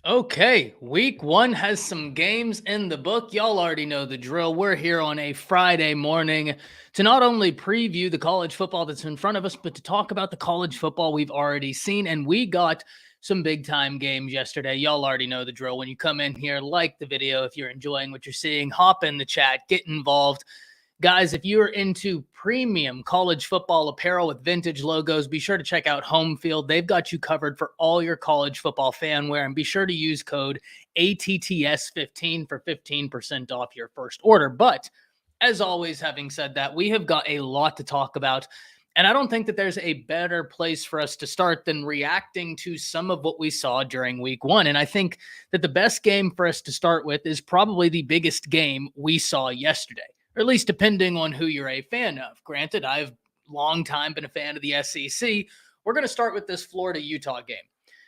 Okay, week one has some games in the book. Y'all already know the drill. We're here on a Friday morning to not only preview the college football that's in front of us, but to talk about the college football we've already seen. And we got some big time games yesterday. Y'all already know the drill. When you come in here, like the video. If you're enjoying what you're seeing, hop in the chat, get involved. Guys, if you're into premium college football apparel with vintage logos, be sure to check out Home Field. They've got you covered for all your college football fan wear, and be sure to use code ATTS15 for 15% off your first order. But as always, having said that, we have got a lot to talk about, and I don't think that there's a better place for us to start than reacting to some of what we saw during week one. And I think that the best game for us to start with is probably the biggest game we saw yesterday, or at least depending on who you're a fan of. Granted, I've long time been a fan of the SEC. We're going to start with this Florida-Utah game,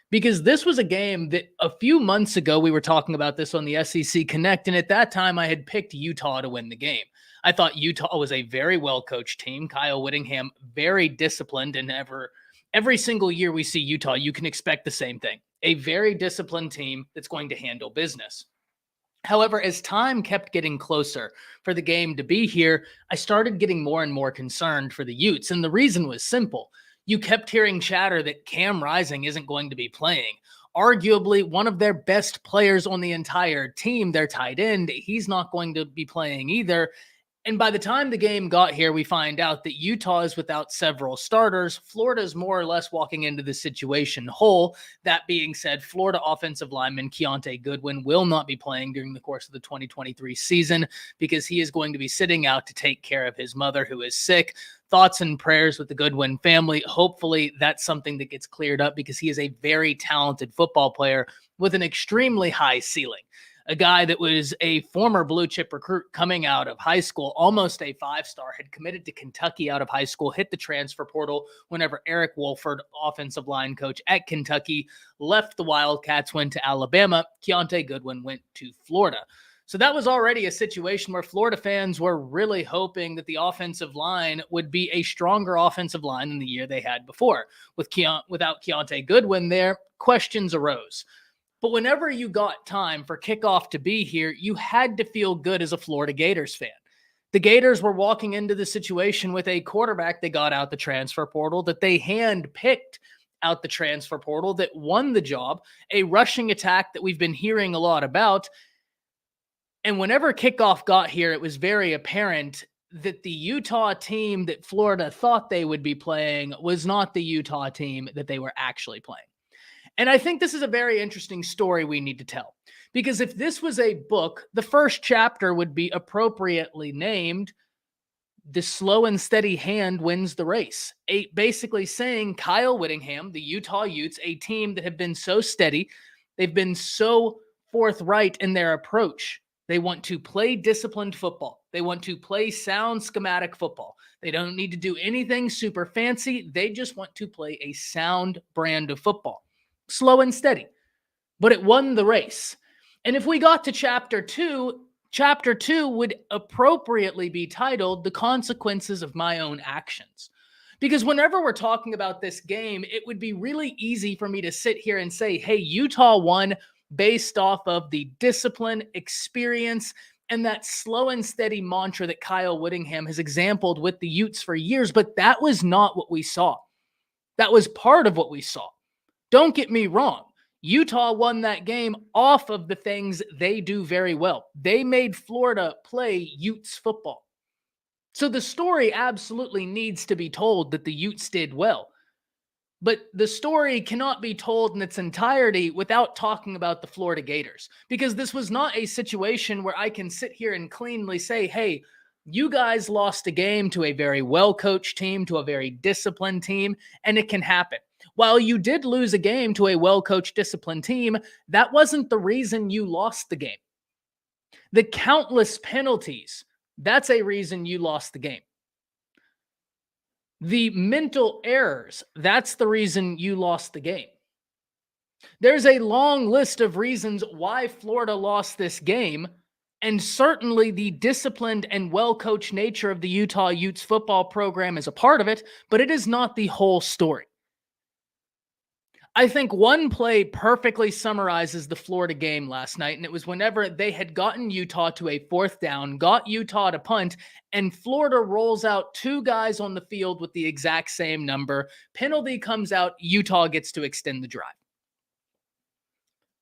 because this was a game that a few months ago we were talking about this on the SEC Connect, and at that time I had picked Utah to win the game. I thought Utah was a very well-coached team. Kyle Whittingham, very disciplined, and every single year we see Utah, you can expect the same thing. A very disciplined team that's going to handle business. However, as time kept getting closer for the game to be here, I started getting more and more concerned for the Utes. And the reason was simple. You kept hearing chatter that Cam Rising isn't going to be playing. Arguably one of their best players on the entire team, their tight end, he's not going to be playing either. And by the time the game got here, we find out that Utah is without several starters. Florida's more or less walking into the situation whole. That being said, Florida offensive lineman Keontae Goodwin will not be playing during the course of the 2023 season because he is going to be sitting out to take care of his mother, who is sick. Thoughts and prayers with the Goodwin family. Hopefully that's something that gets cleared up, because he is a very talented football player with an extremely high ceiling. A guy that was a former blue chip recruit coming out of high school, almost a five-star, had committed to Kentucky out of high school, hit the transfer portal whenever Eric Wolford, offensive line coach at Kentucky, left the Wildcats, went to Alabama. Keontae Goodwin went to Florida. So that was already a situation where Florida fans were really hoping that the offensive line would be a stronger offensive line than the year they had before. Without Keontae Goodwin there, questions arose. But whenever you got time for kickoff to be here, you had to feel good as a Florida Gators fan. The Gators were walking into the situation with a quarterback they got out the transfer portal, that they hand-picked out the transfer portal, that won the job, a rushing attack that we've been hearing a lot about. And whenever kickoff got here, it was very apparent that the Utah team that Florida thought they would be playing was not the Utah team that they were actually playing. And I think this is a very interesting story we need to tell, because if this was a book, the first chapter would be appropriately named "The Slow and Steady Hand Wins the Race," basically saying Kyle Whittingham, the Utah Utes, a team that have been so steady, they've been so forthright in their approach. They want to play disciplined football. They want to play sound schematic football. They don't need to do anything super fancy. They just want to play a sound brand of football. Slow and steady, but it won the race. And if we got to chapter two would appropriately be titled "The Consequences of My Own Actions." Because whenever we're talking about this game, it would be really easy for me to sit here and say, hey, Utah won based off of the discipline, experience, and that slow and steady mantra that Kyle Whittingham has exemplified with the Utes for years. But that was not what we saw. That was part of what we saw. Don't get me wrong. Utah won that game off of the things they do very well. They made Florida play Utes football. So the story absolutely needs to be told that the Utes did well. But the story cannot be told in its entirety without talking about the Florida Gators, because this was not a situation where I can sit here and cleanly say, hey, you guys lost a game to a very well-coached team, to a very disciplined team, and it can happen. While you did lose a game to a well-coached, disciplined team, that wasn't the reason you lost the game. The countless penalties, that's a reason you lost the game. The mental errors, that's the reason you lost the game. There's a long list of reasons why Florida lost this game, and certainly the disciplined and well-coached nature of the Utah Utes football program is a part of it, but it is not the whole story. I think one play perfectly summarizes the Florida game last night, and it was whenever they had gotten Utah to a 4th down, got Utah to punt, and Florida rolls out 2 guys on the field with the exact same number. Penalty comes out, Utah gets to extend the drive.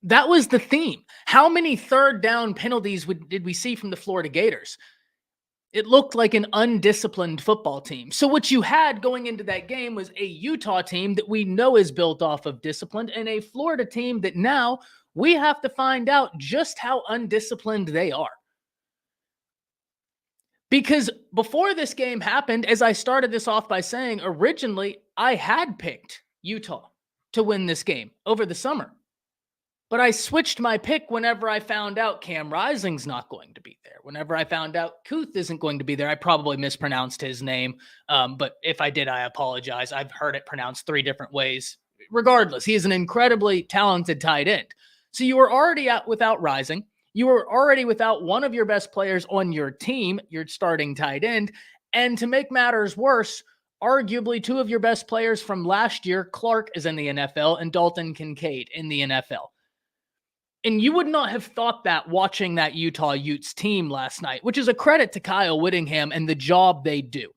That was the theme. How many 3rd down penalties did we see from the Florida Gators? It looked like an undisciplined football team. So what you had going into that game was a Utah team that we know is built off of discipline, and a Florida team that now we have to find out just how undisciplined they are. Because before this game happened, as I started this off by saying, originally I had picked Utah to win this game over the summer. But I switched my pick whenever I found out Cam Rising's not going to be there. Whenever I found out Kuth isn't going to be there, I probably mispronounced his name. But if I did, I apologize. I've heard it pronounced 3 different ways. Regardless, he is an incredibly talented tight end. So you were already out without Rising. You were already without one of your best players on your team, your starting tight end. And to make matters worse, arguably 2 of your best players from last year, Clark is in the NFL and Dalton Kincaid in the NFL. And you would not have thought that watching that Utah Utes team last night, which is a credit to Kyle Whittingham and the job they do.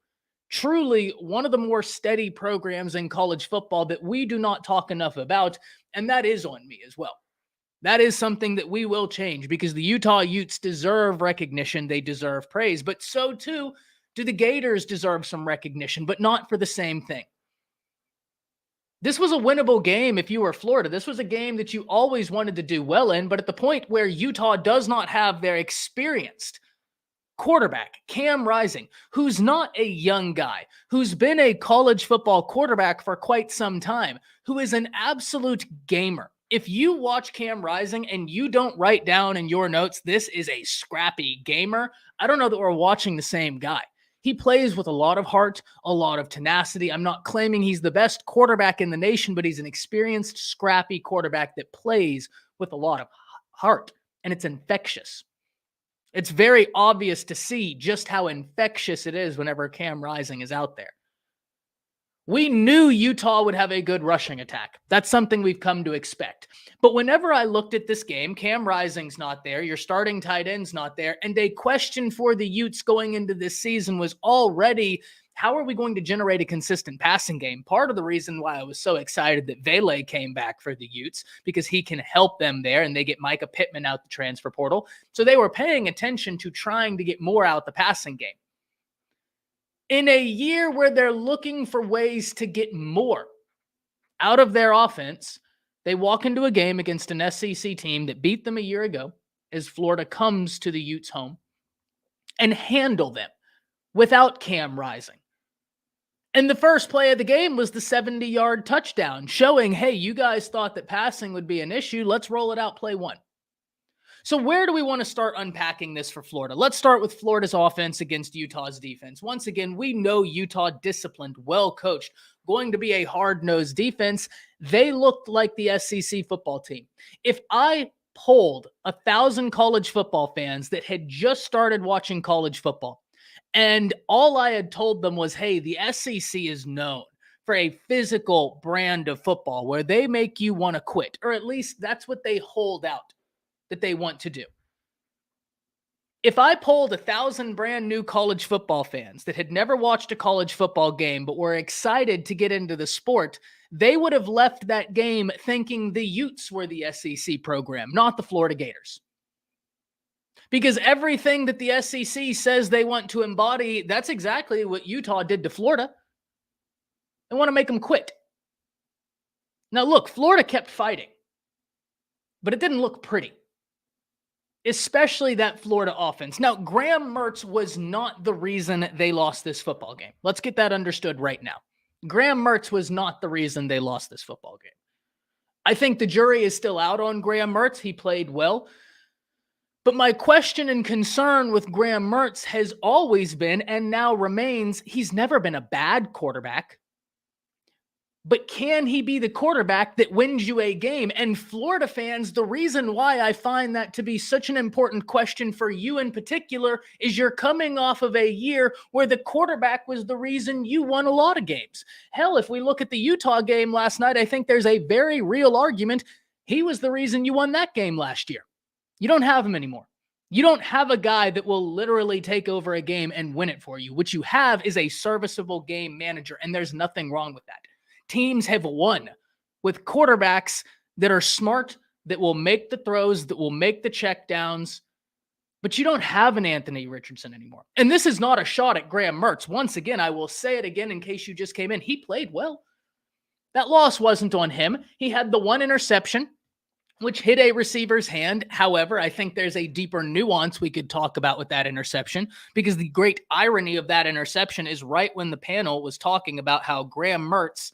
Truly one of the more steady programs in college football that we do not talk enough about, and that is on me as well. That is something that we will change because the Utah Utes deserve recognition. They deserve praise, but so too do the Gators deserve some recognition, but not for the same thing. This was a winnable game if you were Florida. This was a game that you always wanted to do well in, but at the point where Utah does not have their experienced quarterback, Cam Rising, who's not a young guy, who's been a college football quarterback for quite some time, who is an absolute gamer. If you watch Cam Rising and you don't write down in your notes, this is a scrappy gamer, I don't know that we're watching the same guy. He plays with a lot of heart, a lot of tenacity. I'm not claiming he's the best quarterback in the nation, but he's an experienced, scrappy quarterback that plays with a lot of heart, and it's infectious. It's very obvious to see just how infectious it is whenever Cam Rising is out there. We knew Utah would have a good rushing attack. That's something we've come to expect. But whenever I looked at this game, Cam Rising's not there, your starting tight end's not there, and a question for the Utes going into this season was already, how are we going to generate a consistent passing game? Part of the reason why I was so excited that Vele came back for the Utes, because he can help them there, and they get Micah Pittman out the transfer portal. So they were paying attention to trying to get more out the passing game. In a year where they're looking for ways to get more out of their offense, they walk into a game against an SEC team that beat them a year ago as Florida comes to the Utes' home and handle them without Cam Rising. And the first play of the game was the 70-yard touchdown, showing, hey, you guys thought that passing would be an issue. Let's roll it out play 1. So where do we want to start unpacking this for Florida? Let's start with Florida's offense against Utah's defense. Once again, we know Utah disciplined, well coached, going to be a hard-nosed defense. They looked like the SEC football team. If I polled 1,000 college football fans that had just started watching college football, and all I had told them was, hey, the SEC is known for a physical brand of football where they make you want to quit, or at least that's what they hold out that they want to do. If I polled 1,000 brand new college football fans that had never watched a college football game but were excited to get into the sport, they would have left that game thinking the Utes were the SEC program, not the Florida Gators. Because everything that the SEC says they want to embody, that's exactly what Utah did to Florida. They want to make them quit. Now look, Florida kept fighting, but it didn't look pretty. Especially that Florida offense. Now, Graham Mertz was not the reason they lost this football game. Let's get that understood right now. Graham Mertz was not the reason they lost this football game. I think the jury is still out on Graham Mertz. He played well. But my question and concern with Graham Mertz has always been, and now remains, he's never been a bad quarterback. but can he be the quarterback that wins you a game? And Florida fans, the reason why I find that to be such an important question for you in particular is you're coming off of a year where the quarterback was the reason you won a lot of games. Hell, if we look at the Utah game last night, I think there's a very real argument he was the reason you won that game last year. You don't have him anymore. You don't have a guy that will literally take over a game and win it for you. What you have is a serviceable game manager, and there's nothing wrong with that. Teams have won with quarterbacks that are smart, that will make the throws, that will make the checkdowns, but you don't have an Anthony Richardson anymore. And this is not a shot at Graham Mertz. Once again, I will say it again in case you just came in. He played well. That loss wasn't on him. He had the one interception, which hit a receiver's hand. However, I think there's a deeper nuance we could talk about with that interception, because the great irony of that interception is right when the panel was talking about how Graham Mertz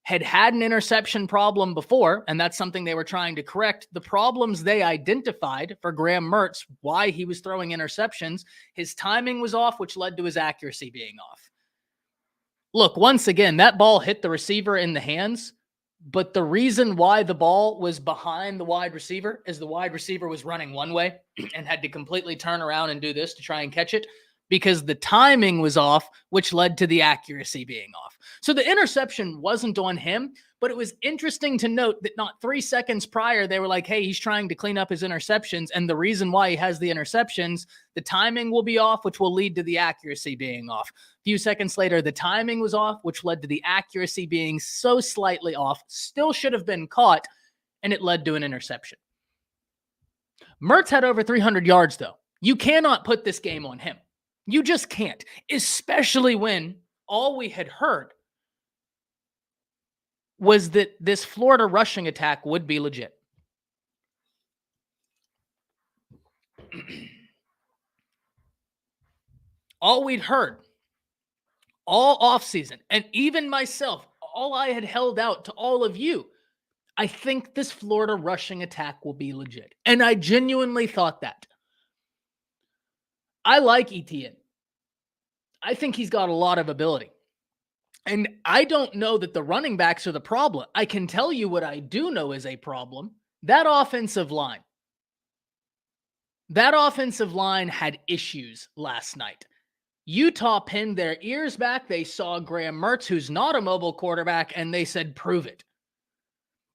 had an interception problem before, and that's something they were trying to correct. The problems they identified for Graham Mertz, why he was throwing interceptions, his timing was off, which led to his accuracy being off. Look, once again, that ball hit the receiver in the hands, but the reason why the ball was behind the wide receiver is the wide receiver was running one way and had to completely turn around and do this to try and catch it, because the timing was off, which led to the accuracy being off. So the interception wasn't on him, but it was interesting to note that not 3 seconds prior, they were like, hey, he's trying to clean up his interceptions. And the reason why he has the interceptions, the timing will be off, which will lead to the accuracy being off. A few seconds later, the timing was off, which led to the accuracy being so slightly off, still should have been caught, and it led to an interception. Mertz had over 300 yards, though. You cannot put this game on him. You just can't, especially when all we had heard was that this Florida rushing attack would be legit. All we'd heard all offseason, and even myself, all I had held out to all of you, I think this Florida rushing attack will be legit. And I genuinely thought that. I like Etienne. I think he's got a lot of ability. And I don't know that the running backs are the problem. I can tell you what I do know is a problem. That offensive line. That offensive line had issues last night. Utah pinned their ears back. They saw Graham Mertz, who's not a mobile quarterback, and they said, prove it.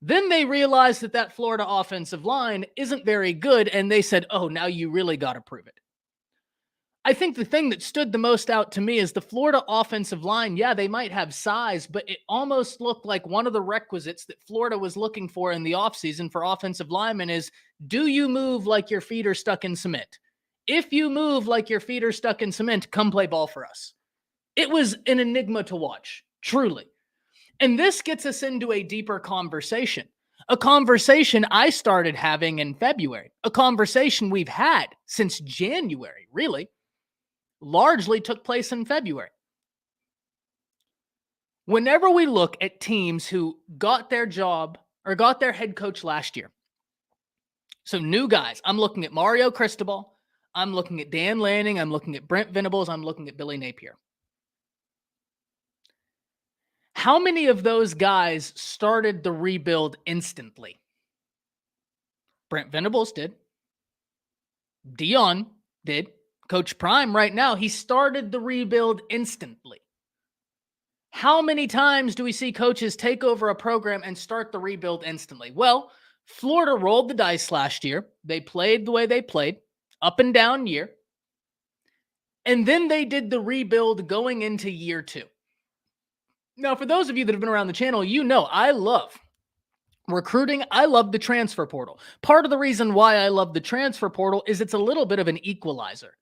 Then they realized that that Florida offensive line isn't very good, and they said, oh, now you really got to prove it. I think the thing that stood the most out to me is the Florida offensive line. Yeah, they might have size, but it almost looked like one of the requisites that Florida was looking for in the offseason for offensive linemen is, do you move like your feet are stuck in cement? If you move like your feet are stuck in cement, come play ball for us. It was an enigma to watch, truly. And this gets us into a deeper conversation. A conversation I started having in February. A conversation we've had since January, really. Largely took place in February. Whenever we look at teams who got their job or got their head coach last year, so new guys, I'm looking at Mario Cristobal, I'm looking at Dan Lanning, I'm looking at Brent Venables, I'm looking at Billy Napier. How many of those guys started the rebuild instantly? Brent Venables did. Dion did. Coach Prime right now, he started the rebuild instantly. How many times do we see coaches take over a program and start the rebuild instantly? Well, Florida rolled the dice last year. They played the way they played, up and down year. And then they did the rebuild going into year 2. Now, for those of you that have been around the channel, you know I love recruiting. I love the transfer portal. Part of the reason why I love the transfer portal is it's a little bit of an equalizer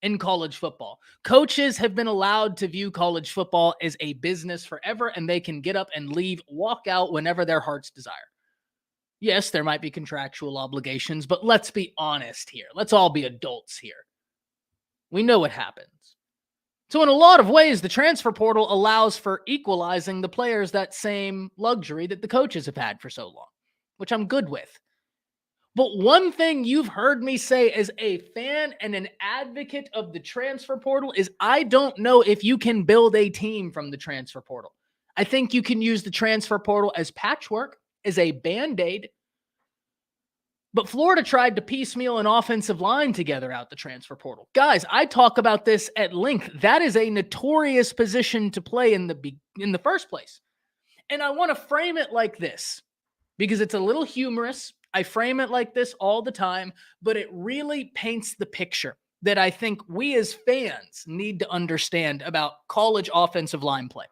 in college football. Coaches have been allowed to view college football as a business forever, and they can get up and leave, walk out whenever their heart's desire. Yes, there might be contractual obligations, but let's be honest here. Let's all be adults here. We know what happens. So in a lot of ways, the transfer portal allows for equalizing the players that same luxury that the coaches have had for so long, which I'm good with. But one thing you've heard me say as a fan and an advocate of the transfer portal is I don't know if you can build a team from the transfer portal. I think you can use the transfer portal as patchwork, as a Band-Aid. But Florida tried to piecemeal an offensive line together out the transfer portal. Guys, I talk about this at length. That is a notorious position to play in the first place. And I want to frame it like this because it's a little humorous. I frame it like this all the time, but it really paints the picture that I think we as fans need to understand about college offensive line play.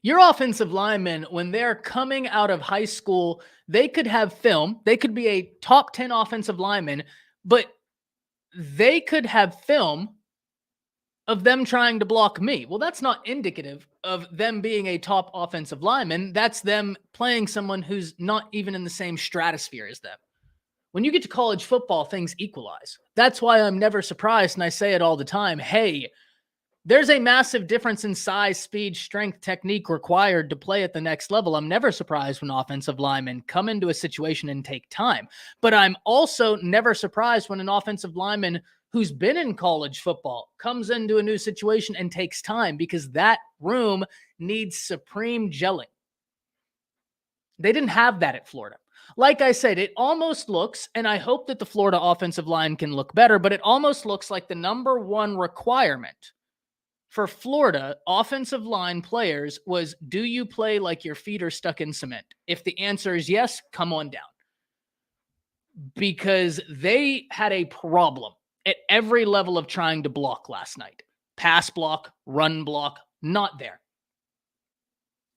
Your offensive linemen, when they're coming out of high school, they could have film. They could be a top 10 offensive lineman, but they could have film of them trying to block me. Well, that's not indicative of them being a top offensive lineman. That's them playing someone who's not even in the same stratosphere as them. When you get to college football, things equalize. That's why I'm never surprised, and I say it all the time. Hey, there's a massive difference in size, speed, strength, technique required to play at the next level. I'm never surprised when offensive linemen come into a situation and take time. But I'm also never surprised when an offensive lineman who's been in college football comes into a new situation and takes time, because that room needs supreme gelling. They didn't have that at Florida. Like I said, it almost looks, and I hope that the Florida offensive line can look better, but it almost looks like the number one requirement for Florida offensive line players was, do you play like your feet are stuck in cement? If the answer is yes, come on down. Because they had a problem at every level of trying to block last night. Pass block, run block, not there.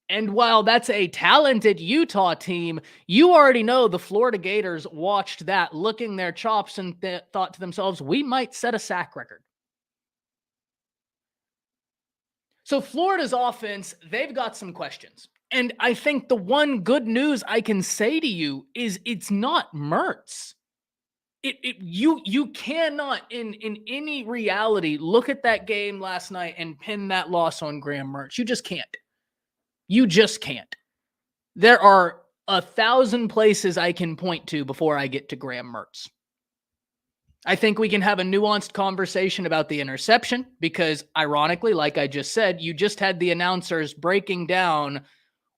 And while that's a talented Utah team, you already know the Florida Gators watched that, licking their chops, and thought to themselves, we might set a sack record. So Florida's offense, they've got some questions. And I think the one good news I can say to you is it's not Mertz. You cannot in any reality look at that game last night and pin that loss on Graham Mertz. You just can't. You just can't. There are 1,000 places I can point to before I get to Graham Mertz. I think we can have a nuanced conversation about the interception because, ironically, like I just said, you just had the announcers breaking down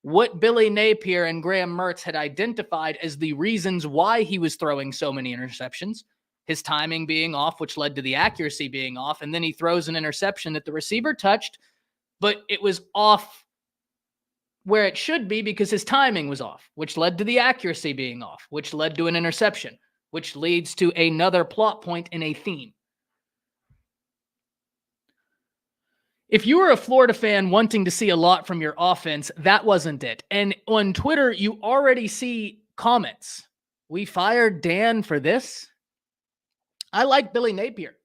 what Billy Napier and Graham Mertz had identified as the reasons why he was throwing so many interceptions. His timing being off, which led to the accuracy being off, and then he throws an interception that the receiver touched, but it was off where it should be because his timing was off, which led to the accuracy being off, which led to an interception, which leads to another plot point in a theme. If you were a Florida fan wanting to see a lot from your offense, that wasn't it. And on Twitter, you already see comments. We fired Dan for this. I like Billy Napier.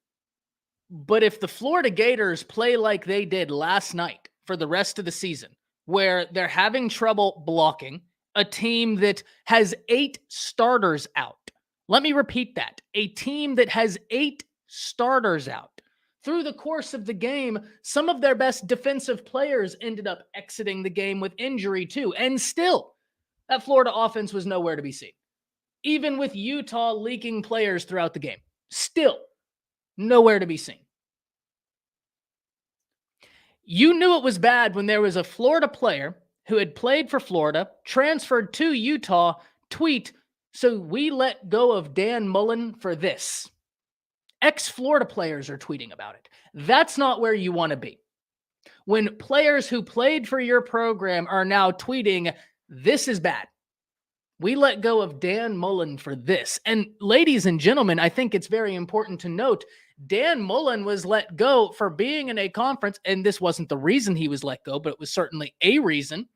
But if the Florida Gators play like they did last night for the rest of the season, where they're having trouble blocking a team that has 8 starters out. Let me repeat that. A team that has 8 starters out. Through the course of the game, some of their best defensive players ended up exiting the game with injury too. And still, that Florida offense was nowhere to be seen. Even with Utah leaking players throughout the game. Still, nowhere to be seen. You knew it was bad when there was a Florida player who had played for Florida, transferred to Utah, tweet, so we let go of Dan Mullen for this. Ex-Florida players are tweeting about it. That's not where you want to be. When players who played for your program are now tweeting, this is bad. We let go of Dan Mullen for this. And ladies and gentlemen, I think it's very important to note, Dan Mullen was let go for being in a conference, and this wasn't the reason he was let go, but it was certainly a reason.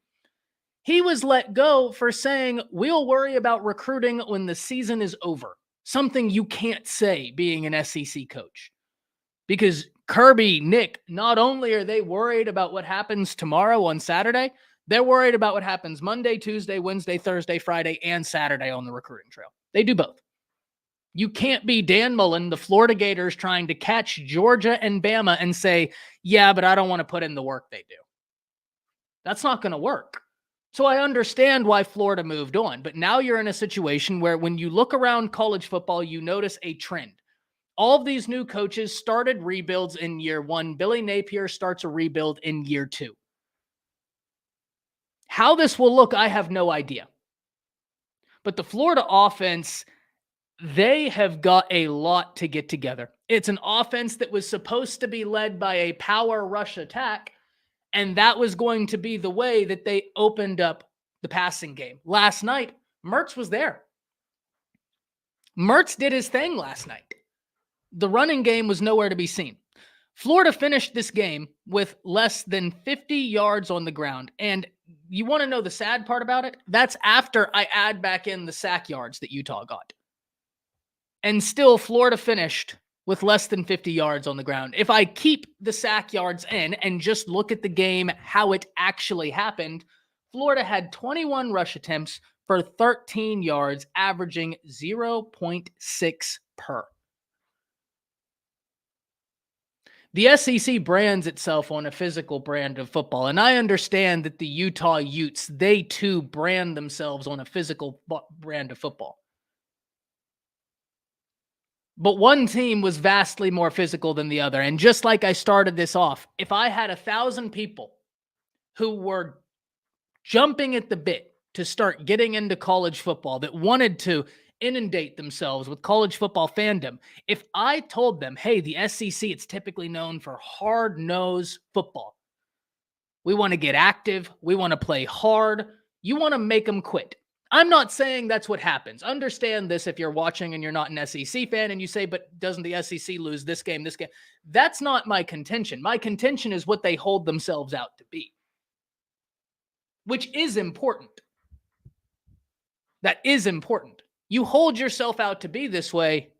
He was let go for saying, we'll worry about recruiting when the season is over. Something you can't say being an SEC coach. Because Kirby, Nick, not only are they worried about what happens tomorrow on Saturday, they're worried about what happens Monday, Tuesday, Wednesday, Thursday, Friday, and Saturday on the recruiting trail. They do both. You can't be Dan Mullen, the Florida Gators, trying to catch Georgia and Bama and say, yeah, but I don't want to put in the work they do. That's not going to work. So I understand why Florida moved on. But now you're in a situation where when you look around college football, you notice a trend. All of these new coaches started rebuilds in year one. Billy Napier starts a rebuild in year two. How this will look, I have no idea. But the Florida offense, they have got a lot to get together. It's an offense that was supposed to be led by a power rush attack, and that was going to be the way that they opened up the passing game. Last night, Mertz was there. Mertz did his thing last night. The running game was nowhere to be seen. Florida finished this game with less than 50 yards on the ground. And you want to know the sad part about it? That's after I add back in the sack yards that Utah got. And still, Florida finished with less than 50 yards on the ground. If I keep the sack yards in and just look at the game, how it actually happened, Florida had 21 rush attempts for 13 yards, averaging 0.6 per. The SEC brands itself on a physical brand of football, and I understand that the Utah Utes, they too brand themselves on a physical brand of football. But one team was vastly more physical than the other, and just like I started this off, if I had 1,000 people who were jumping at the bit to start getting into college football, that wanted to inundate themselves with college football fandom, if I told them, hey, the SEC, it's typically known for hard-nosed football. We want to get active. We want to play hard. You want to make them quit. I'm not saying that's what happens. Understand this if you're watching and you're not an SEC fan and you say, but doesn't the SEC lose this game, this game? That's not my contention. My contention is what they hold themselves out to be, which is important. That is important. You hold yourself out to be this way.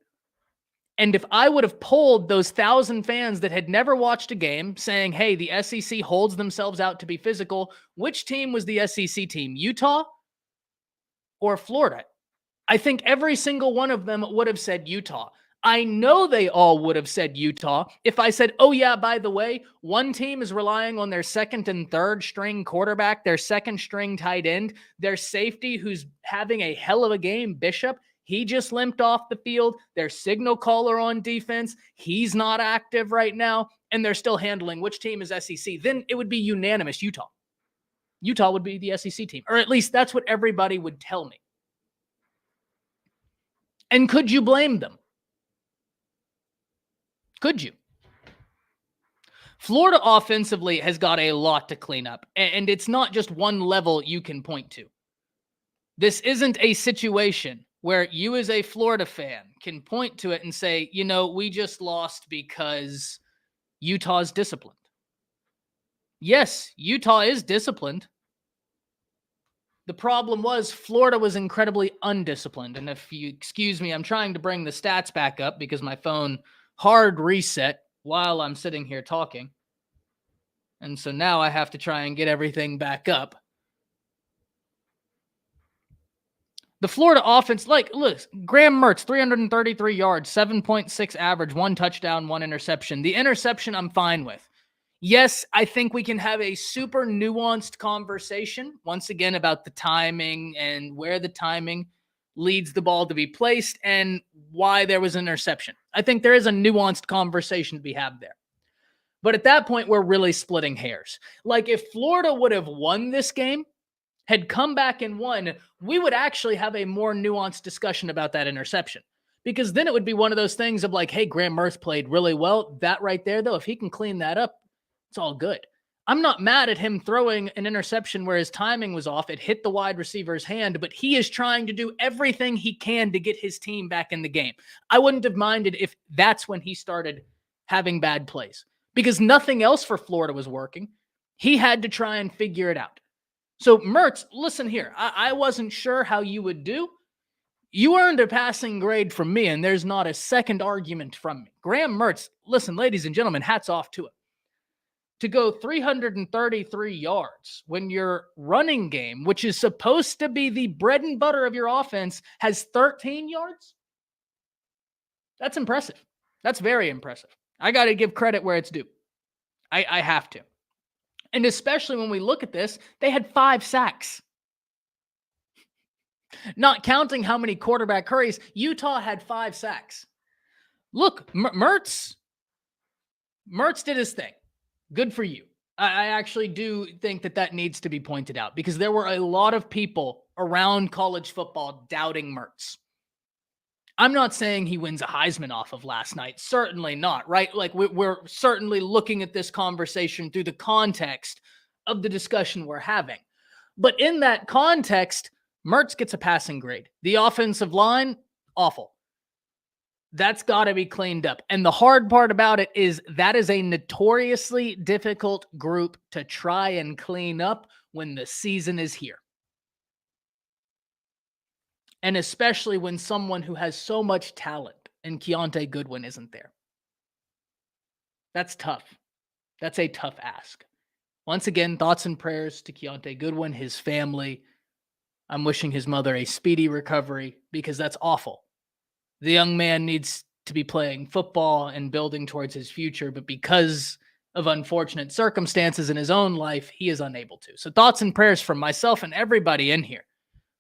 And if I would have polled those 1,000 fans that had never watched a game saying, hey, the SEC holds themselves out to be physical, which team was the SEC team? Utah or Florida? I think every single one of them would have said Utah. I know they all would have said Utah if I said, oh yeah, by the way, one team is relying on their second and third string quarterback, their second string tight end, their safety who's having a hell of a game, Bishop. He just limped off the field. Their signal caller on defense, he's not active right now, and they're still handling which team is SEC. Then it would be unanimous Utah. Utah would be the SEC team, or at least that's what everybody would tell me. And could you blame them? Could you? Florida offensively has got a lot to clean up, and it's not just one level you can point to. This isn't a situation where you as a Florida fan can point to it and say, you know, we just lost because Utah's disciplined. Yes, Utah is disciplined. The problem was Florida was incredibly undisciplined. And if you excuse me, I'm trying to bring the stats back up because my phone hard reset while I'm sitting here talking. And so now I have to try and get everything back up. The Florida offense, look, Graham Mertz, 333 yards, 7.6 average, 1 touchdown, 1 interception. The interception I'm fine with. Yes, I think we can have a super nuanced conversation, once again, about the timing and where the timing leads the ball to be placed and why there was an interception. I think there is a nuanced conversation to be had there. But at that point, we're really splitting hairs. Like if Florida would have won this game, had come back and won, we would actually have a more nuanced discussion about that interception. Because then it would be one of those things of like, hey, Graham Mertz played really well. That right there, though, if he can clean that up, it's all good. I'm not mad at him throwing an interception where his timing was off. It hit the wide receiver's hand, but he is trying to do everything he can to get his team back in the game. I wouldn't have minded if that's when he started having bad plays because nothing else for Florida was working. He had to try and figure it out. So Mertz, listen here. I wasn't sure how you would do. You earned a passing grade from me, and there's not a second argument from me. Graham Mertz, listen, ladies and gentlemen, hats off to him. To go 333 yards when your running game, which is supposed to be the bread and butter of your offense, has 13 yards? That's impressive. That's very impressive. I got to give credit where it's due. I have to. And especially when we look at this, they had 5 sacks. Not counting how many quarterback hurries, Utah had 5 sacks. Look, Mertz did his thing. Good for you. I actually do think that needs to be pointed out because there were a lot of people around college football doubting Mertz. I'm not saying he wins a Heisman off of last night. Certainly not, right? Like we're certainly looking at this conversation through the context of the discussion we're having. But in that context, Mertz gets a passing grade. The offensive line, awful. That's got to be cleaned up. And the hard part about it is that is a notoriously difficult group to try and clean up when the season is here. And especially when someone who has so much talent and Keontae Goodwin isn't there. That's tough. That's a tough ask. Once again, thoughts and prayers to Keontae Goodwin, his family. I'm wishing his mother a speedy recovery because that's awful. The young man needs to be playing football and building towards his future, but because of unfortunate circumstances in his own life, he is unable to. So thoughts and prayers from myself and everybody in here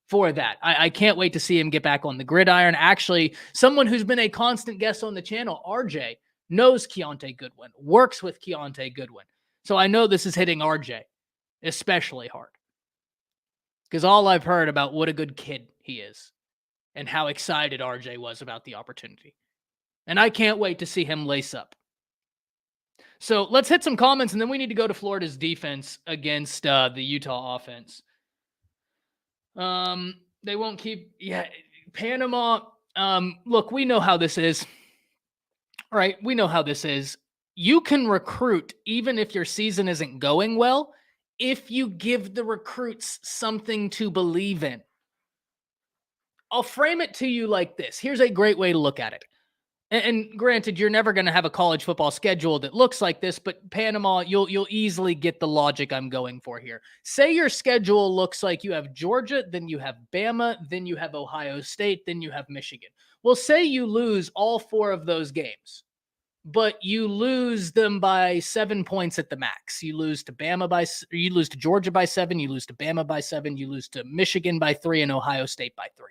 for that. I can't wait to see him get back on the gridiron. Actually, someone who's been a constant guest on the channel, RJ, knows Keontae Goodwin, works with Keontae Goodwin. So I know this is hitting RJ especially hard because all I've heard about what a good kid he is and how excited RJ was about the opportunity. And I can't wait to see him lace up. So let's hit some comments, and then we need to go to Florida's defense against the Utah offense. They won't keep, Panama. Look, we know how this is. All right, we know how this is. You can recruit even if your season isn't going well, if you give the recruits something to believe in. I'll frame it to you like this. Here's a great way to look at it. And granted, you're never going to have a college football schedule that looks like this, but Panama, you'll easily get the logic I'm going for here. Say your schedule looks like you have Georgia, then you have Bama, then you have Ohio State, then you have Michigan. Well, say you lose all 4 of those games, but you lose them by 7 points at the max. You lose to you lose to Georgia by 7, you lose to Bama by 7, you lose to Michigan by 3, and Ohio State by 3.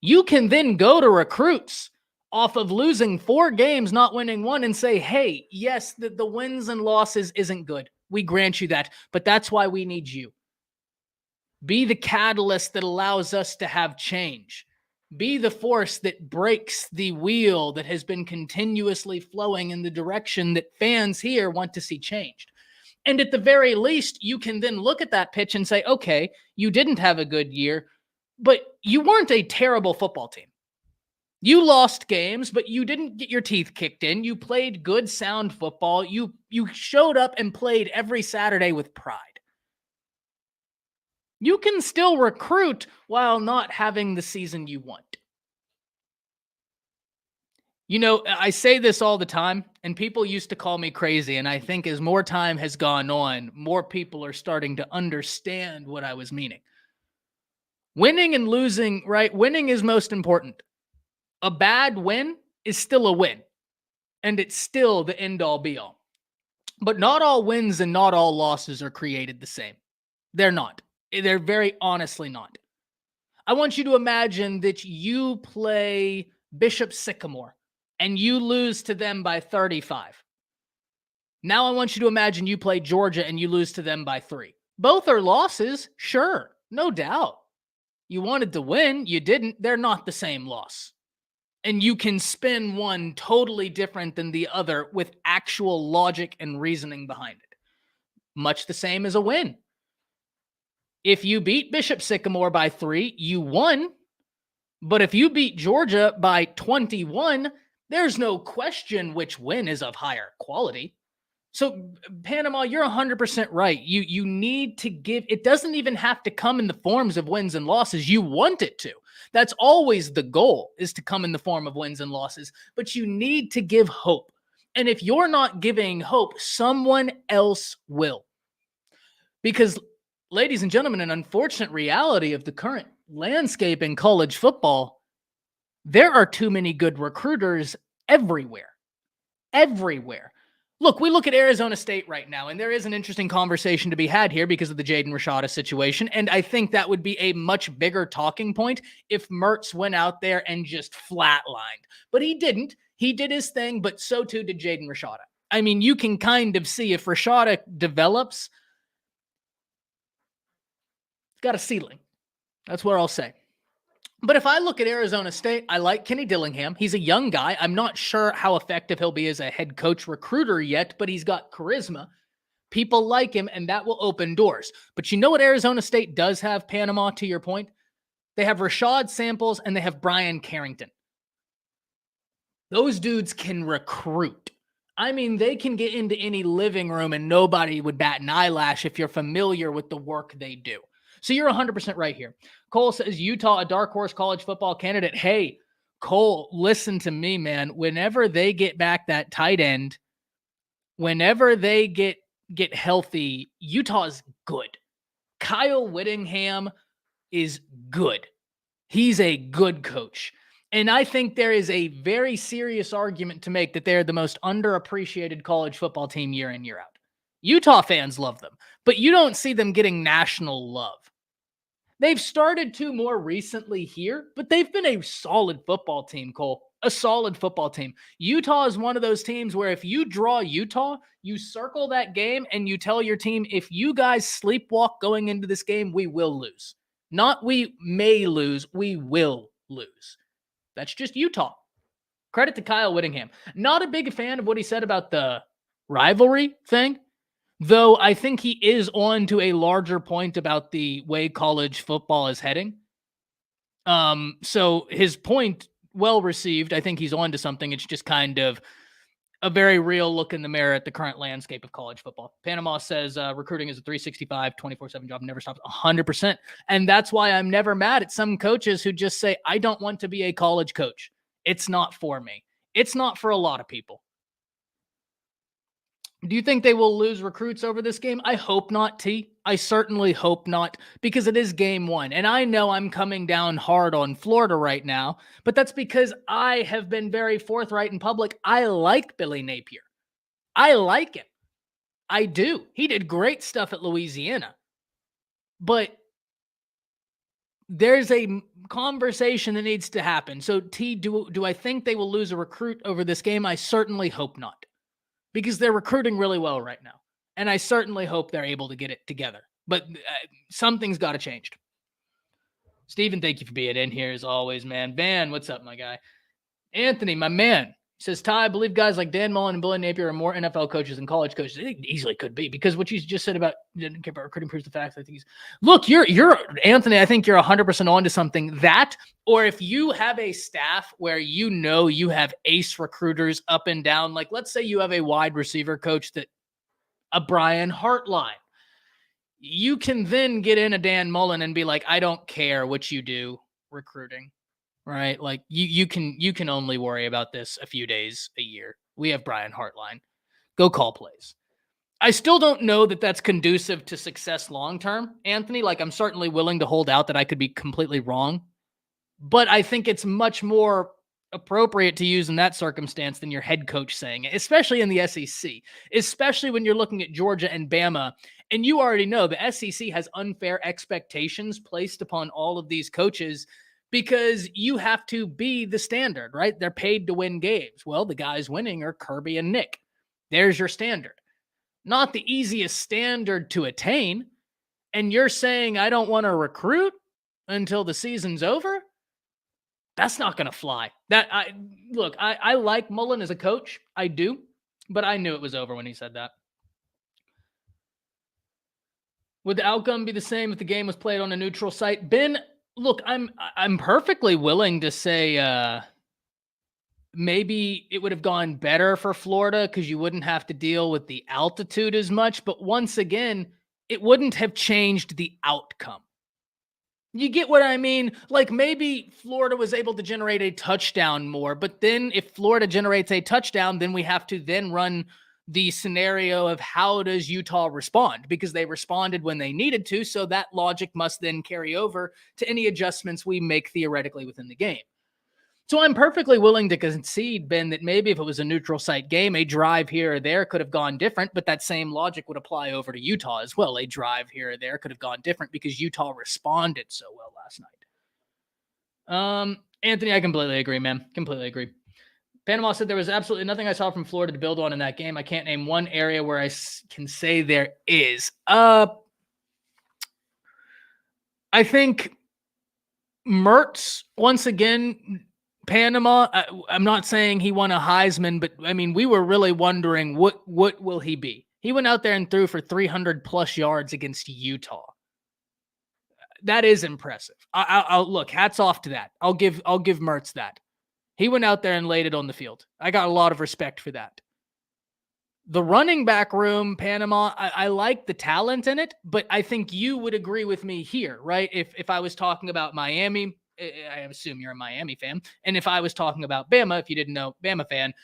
You can then go to recruits off of losing 4 games, not winning 1, and say, hey, yes, the wins and losses isn't good. We grant you that, but that's why we need you. Be the catalyst that allows us to have change. Be the force that breaks the wheel that has been continuously flowing in the direction that fans here want to see changed. And at the very least, you can then look at that pitch and say, okay, you didn't have a good year, but you weren't a terrible football team. You lost games, but you didn't get your teeth kicked in. You played good, sound football. You showed up and played every Saturday with pride. You can still recruit while not having the season you want. You know, I say this all the time, and people used to call me crazy, and I think as more time has gone on, more people are starting to understand what I was meaning. Winning and losing, right? Winning is most important. A bad win is still a win, and it's still the end-all be-all. But not all wins and not all losses are created the same. They're not. They're very honestly not. I want you to imagine that you play Bishop Sycamore, and you lose to them by 35. Now I want you to imagine you play Georgia, and you lose to them by 3. Both are losses, sure, no doubt. You wanted to win, you didn't. They're not the same loss. And you can spin one totally different than the other with actual logic and reasoning behind it. Much the same as a win. If you beat Bishop Sycamore by 3, you won. But if you beat Georgia by 21, there's no question which win is of higher quality. So, Panama, you're 100% right. You need to give, it doesn't even have to come in the forms of wins and losses. You want it to. That's always the goal, is to come in the form of wins and losses. But you need to give hope. And if you're not giving hope, someone else will. Because, ladies and gentlemen, an unfortunate reality of the current landscape in college football, there are too many good recruiters everywhere. Everywhere. Look, we look at Arizona State right now, and there is an interesting conversation to be had here because of the Jaden Rashada situation, and I think that would be a much bigger talking point if Mertz went out there and just flatlined. But he didn't. He did his thing, but so too did Jaden Rashada. I mean, you can kind of see if Rashada develops, got a ceiling. That's what I'll say. But if I look at Arizona State, I like Kenny Dillingham. He's a young guy. I'm not sure how effective he'll be as a head coach recruiter yet, but he's got charisma. People like him, and that will open doors. But you know what Arizona State does have, Panama, to your point? They have Rashad Samples and they have Brian Carrington. Those dudes can recruit. I mean, they can get into any living room and nobody would bat an eyelash if you're familiar with the work they do. So you're 100% right here. Cole says, Utah, a dark horse college football candidate. Hey, Cole, listen to me, man. Whenever they get back that tight end, whenever they get healthy, Utah's good. Kyle Whittingham is good. He's a good coach. And I think there is a very serious argument to make that they're the most underappreciated college football team year in, year out. Utah fans love them, but you don't see them getting national love. They've started to more recently here, but they've been a solid football team, Cole. A solid football team. Utah is one of those teams where if you draw Utah, you circle that game and you tell your team, if you guys sleepwalk going into this game, we will lose. Not we may lose, we will lose. That's just Utah. Credit to Kyle Whittingham. Not a big fan of what he said about the rivalry thing, though I think he is on to a larger point about the way college football is heading. So his point, well received. I think he's on to something. It's just kind of a very real look in the mirror at the current landscape of college football. Panama says recruiting is a 365, 24/7 job, never stops. 100%. And that's why I'm never mad at some coaches who just say, I don't want to be a college coach. It's not for me. It's not for a lot of people. Do you think they will lose recruits over this game? I hope not, T. I certainly hope not, because it is game one. And I know I'm coming down hard on Florida right now, but that's because I have been very forthright in public. I like Billy Napier. I like him. I do. He did great stuff at Louisiana. But there's a conversation that needs to happen. So, T, do I think they will lose a recruit over this game? I certainly hope not, because they're recruiting really well right now. And I certainly hope they're able to get it together. But something's got to change. Steven, thank you for being in here as always, man. Van, what's up, my guy? Anthony, my man, says, Ty, I believe guys like Dan Mullen and Billy Napier are more NFL coaches than college coaches. It easily could be, because what you just said about didn't care about recruiting proves the facts. I think look, you're Anthony, I think you're 100% on to something. That, or if you have a staff where you know you have ace recruiters up and down, like let's say you have a wide receiver coach that a Brian Hartline, you can then get in a Dan Mullen and be like, I don't care what you do recruiting. Right? Like you can only worry about this a few days a year. We have Brian Hartline. Go call plays. I still don't know that that's conducive to success long-term, Anthony. Like, I'm certainly willing to hold out that I could be completely wrong, but I think it's much more appropriate to use in that circumstance than your head coach saying it, especially in the SEC, especially when you're looking at Georgia and Bama. And you already know the SEC has unfair expectations placed upon all of these coaches, because you have to be the standard, right? They're paid to win games. Well, the guys winning are Kirby and Nick. There's your standard. Not the easiest standard to attain. And you're saying, I don't want to recruit until the season's over? That's not going to fly. I like Mullen as a coach. I do. But I knew it was over when he said that. Would the outcome be the same if the game was played on a neutral site? Ben, look, I'm perfectly willing to say maybe it would have gone better for Florida because you wouldn't have to deal with the altitude as much. But once again, it wouldn't have changed the outcome. You get what I mean? Like, maybe Florida was able to generate a touchdown more, but then if Florida generates a touchdown, then we have to then run the scenario of how does Utah respond, because they responded when they needed to. So that logic must then carry over to any adjustments we make theoretically within the game. So I'm perfectly willing to concede, Ben, that maybe if it was a neutral site game, a drive here or there could have gone different, but that same logic would apply over to Utah as well. A drive here or there could have gone different because Utah responded so well last night. Anthony, I completely agree, man. Completely agree. Panama said there was absolutely nothing I saw from Florida to build on in that game. I can't name one area where I can say there is. I think Mertz, once again, Panama, I'm not saying he won a Heisman, but I mean, we were really wondering what will he be? He went out there and threw for 300 plus yards against Utah. That is impressive. I'll look, hats off to that. I'll give Mertz that. He went out there and laid it on the field. I got a lot of respect for that. The running back room, Panama, I like the talent in it, but I think you would agree with me here, right? If I was talking about Miami, I assume you're a Miami fan. And if I was talking about Bama, if you didn't know, Bama fan,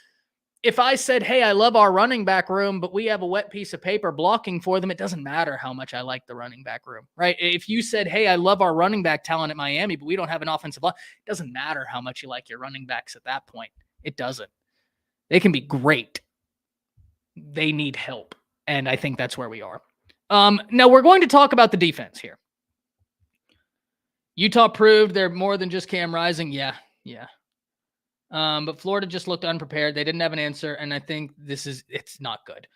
if I said, hey, I love our running back room, but we have a wet piece of paper blocking for them, it doesn't matter how much I like the running back room, right? If you said, hey, I love our running back talent at Miami, but we don't have an offensive line, it doesn't matter how much you like your running backs at that point. It doesn't. They can be great. They need help. And I think that's where we are. Now we're going to talk about the defense here. Utah proved they're more than just Cam Rising. Yeah. But Florida just looked unprepared. They didn't have an answer, and I think it's not good.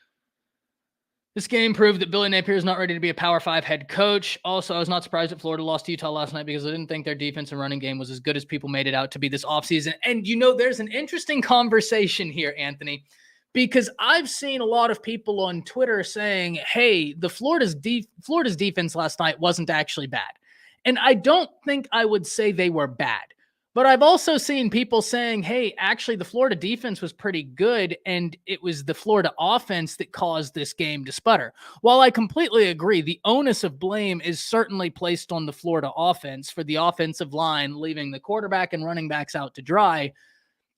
This game proved that Billy Napier is not ready to be a Power 5 head coach. Also, I was not surprised that Florida lost to Utah last night because I didn't think their defense and running game was as good as people made it out to be this offseason. And, there's an interesting conversation here, Anthony, because I've seen a lot of people on Twitter saying, hey, Florida's defense last night wasn't actually bad. And I don't think I would say they were bad. But I've also seen people saying, hey, actually, the Florida defense was pretty good, and it was the Florida offense that caused this game to sputter. While I completely agree, the onus of blame is certainly placed on the Florida offense for the offensive line, leaving the quarterback and running backs out to dry.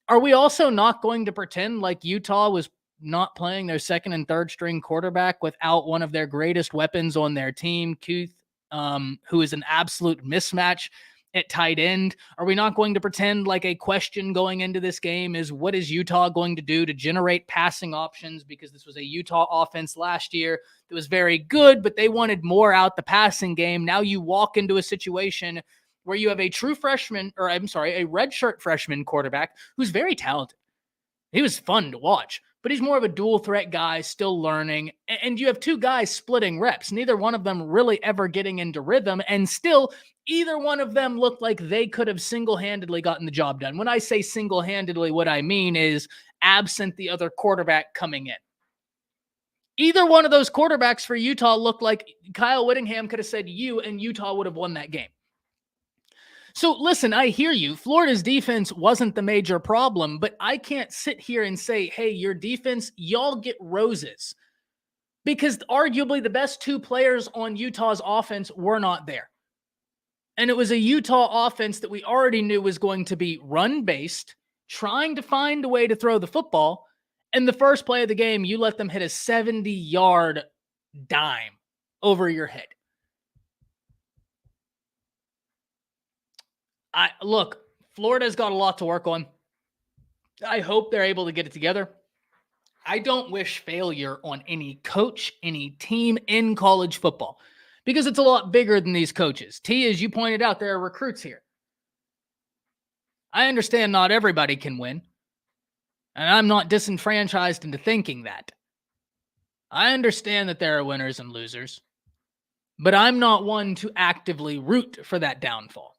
Are we also not going to pretend like Utah was not playing their second and third string quarterback without one of their greatest weapons on their team, Kuth, who is an absolute mismatch at tight end? Are we not going to pretend like a question going into this game is what is Utah going to do to generate passing options? Because this was a Utah offense last year that was very good, but they wanted more out the passing game. Now you walk into a situation where you have a redshirt freshman quarterback who's very talented. He was fun to watch, but he's more of a dual threat guy, still learning. And you have two guys splitting reps, neither one of them really ever getting into rhythm. And still, either one of them looked like they could have single-handedly gotten the job done. When I say single-handedly, what I mean is absent the other quarterback coming in. Either one of those quarterbacks for Utah looked like Kyle Whittingham could have said you, and Utah would have won that game. So listen, I hear you. Florida's defense wasn't the major problem, but I can't sit here and say, hey, your defense, y'all get roses. Because arguably the best two players on Utah's offense were not there. And it was a Utah offense that we already knew was going to be run-based, trying to find a way to throw the football. And the first play of the game, you let them hit a 70-yard dime over your head. Look, Florida's got a lot to work on. I hope they're able to get it together. I don't wish failure on any coach, any team in college football, because it's a lot bigger than these coaches. T, as you pointed out, there are recruits here. I understand not everybody can win, and I'm not disenfranchised into thinking that. I understand that there are winners and losers, but I'm not one to actively root for that downfall.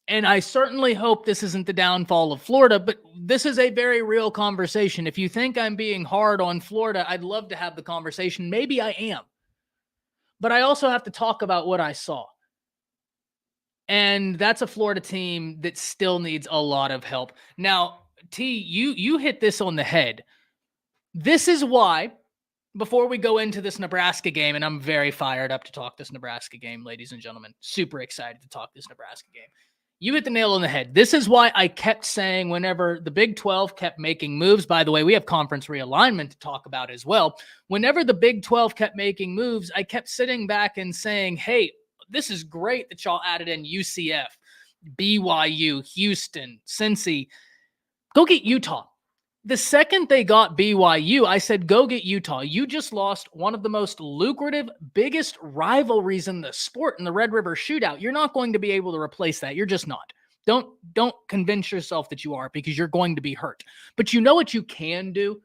And I certainly hope this isn't the downfall of Florida, but this is a very real conversation. If you think I'm being hard on Florida, I'd love to have the conversation. Maybe I am. But I also have to talk about what I saw. And that's a Florida team that still needs a lot of help. Now, T, you hit this on the head. This is why, before we go into this Nebraska game, and I'm very fired up to talk this Nebraska game, ladies and gentlemen, super excited to talk this Nebraska game. You hit the nail on the head. This is why I kept saying whenever the Big 12 kept making moves, by the way, we have conference realignment to talk about as well. Whenever the Big 12 kept making moves, I kept sitting back and saying, hey, this is great that y'all added in UCF, BYU, Houston, Cincy. Go get Utah. The second they got BYU, I said, go get Utah. You just lost one of the most lucrative, biggest rivalries in the sport in the Red River Shootout. You're not going to be able to replace that. You're just not. Don't convince yourself that you are, because you're going to be hurt. But you know what you can do?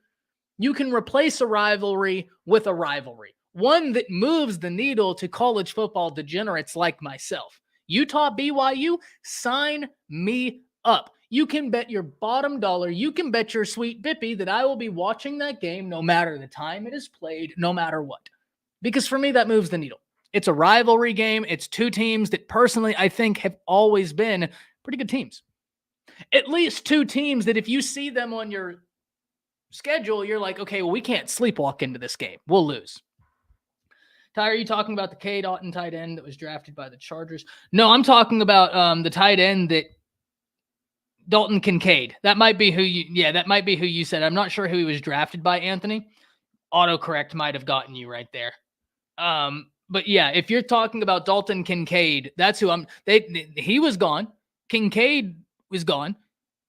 You can replace a rivalry with a rivalry, one that moves the needle to college football degenerates like myself. Utah BYU, sign me up. You can bet your bottom dollar, you can bet your sweet bippy that I will be watching that game no matter the time it is played, no matter what. Because for me, that moves the needle. It's a rivalry game. It's two teams that personally I think have always been pretty good teams. At least two teams that if you see them on your schedule, you're like, okay, well, we can't sleepwalk into this game. We'll lose. Ty, are you talking about the Cade Otton tight end that was drafted by the Chargers? No, I'm talking about the tight end that Dalton Kincaid. That might be who you said. I'm not sure who he was drafted by, Anthony. Autocorrect might have gotten you right there. But yeah, if you're talking about Dalton Kincaid, that's who he was gone. Kincaid was gone.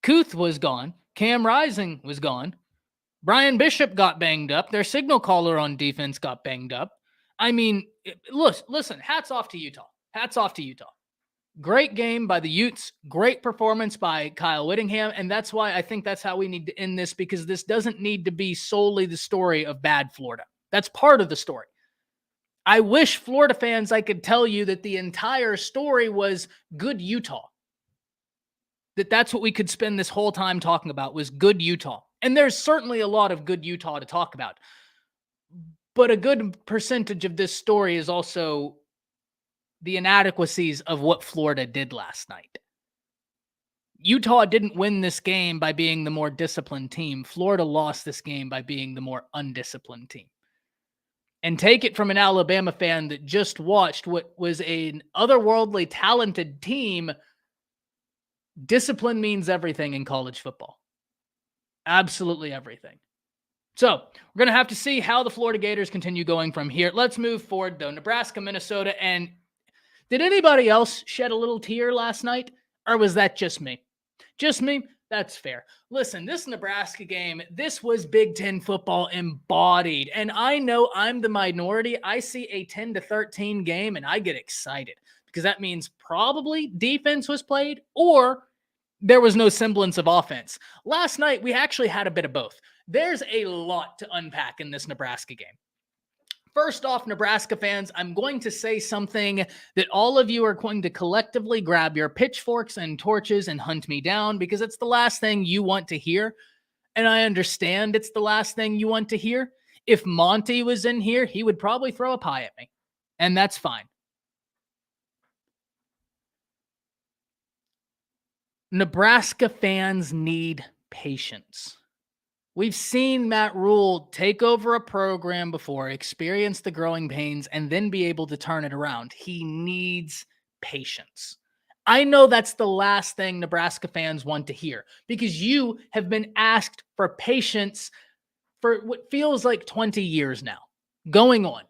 Kuth was gone. Cam Rising was gone. Brian Bishop got banged up. Their signal caller on defense got banged up. I mean, listen, hats off to Utah. Hats off to Utah. Great game by the Utes. Great performance by Kyle Whittingham. And that's why I think that's how we need to end this, because this doesn't need to be solely the story of bad Florida. That's part of the story. I wish Florida fans, I could tell you that the entire story was good Utah. That's what we could spend this whole time talking about, was good Utah. And there's certainly a lot of good Utah to talk about. But a good percentage of this story is also the inadequacies of what Florida did last night. Utah didn't win this game by being the more disciplined team. Florida lost this game by being the more undisciplined team. And take it from an Alabama fan that just watched what was an otherworldly talented team. Discipline means everything in college football. Absolutely everything. So we're going to have to see how the Florida Gators continue going from here. Let's move forward, though. Nebraska, Minnesota. And did anybody else shed a little tear last night? Or was that just me? Just me? That's fair. Listen, this Nebraska game, this was Big Ten football embodied. And I know I'm the minority. I see a 10-13 game and I get excited, because that means probably defense was played or there was no semblance of offense. Last night, we actually had a bit of both. There's a lot to unpack in this Nebraska game. First off, Nebraska fans, I'm going to say something that all of you are going to collectively grab your pitchforks and torches and hunt me down, because it's the last thing you want to hear. And I understand it's the last thing you want to hear. If Monty was in here, he would probably throw a pie at me. And that's fine. Nebraska fans need patience. We've seen Matt Rhule take over a program before, experience the growing pains, and then be able to turn it around. He needs patience. I know that's the last thing Nebraska fans want to hear, because you have been asked for patience for what feels like 20 years now, going on.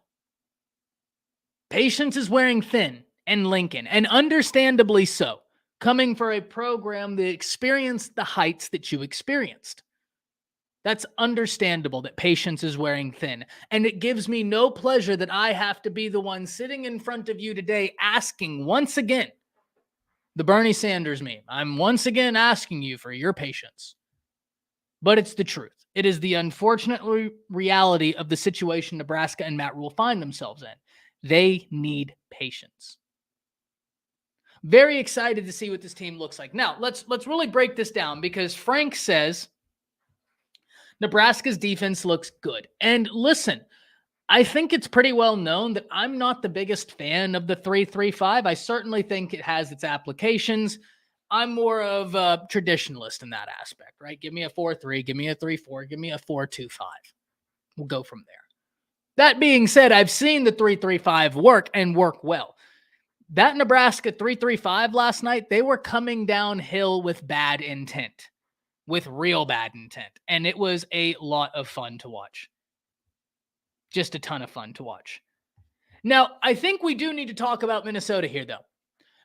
Patience is wearing thin in Lincoln, and understandably so, coming for a program that experienced the heights that you experienced. That's understandable that patience is wearing thin. And it gives me no pleasure that I have to be the one sitting in front of you today asking once again, the Bernie Sanders meme, I'm once again asking you for your patience. But it's the truth. It is the unfortunate reality of the situation Nebraska and Matt Rhule find themselves in. They need patience. Very excited to see what this team looks like. Now, let's really break this down, because Frank says Nebraska's defense looks good. And listen, I think it's pretty well known that I'm not the biggest fan of the 3-3-5. I certainly think it has its applications. I'm more of a traditionalist in that aspect, right? Give me a 4-3, give me a 3-4, give me a 4-2-5. We'll go from there. That being said, I've seen the 3-3-5 work and work well. That Nebraska 3-3-5 last night, they were coming downhill with bad intent. With real bad intent. And it was a lot of fun to watch. Just a ton of fun to watch. Now, I think we do need to talk about Minnesota here, though,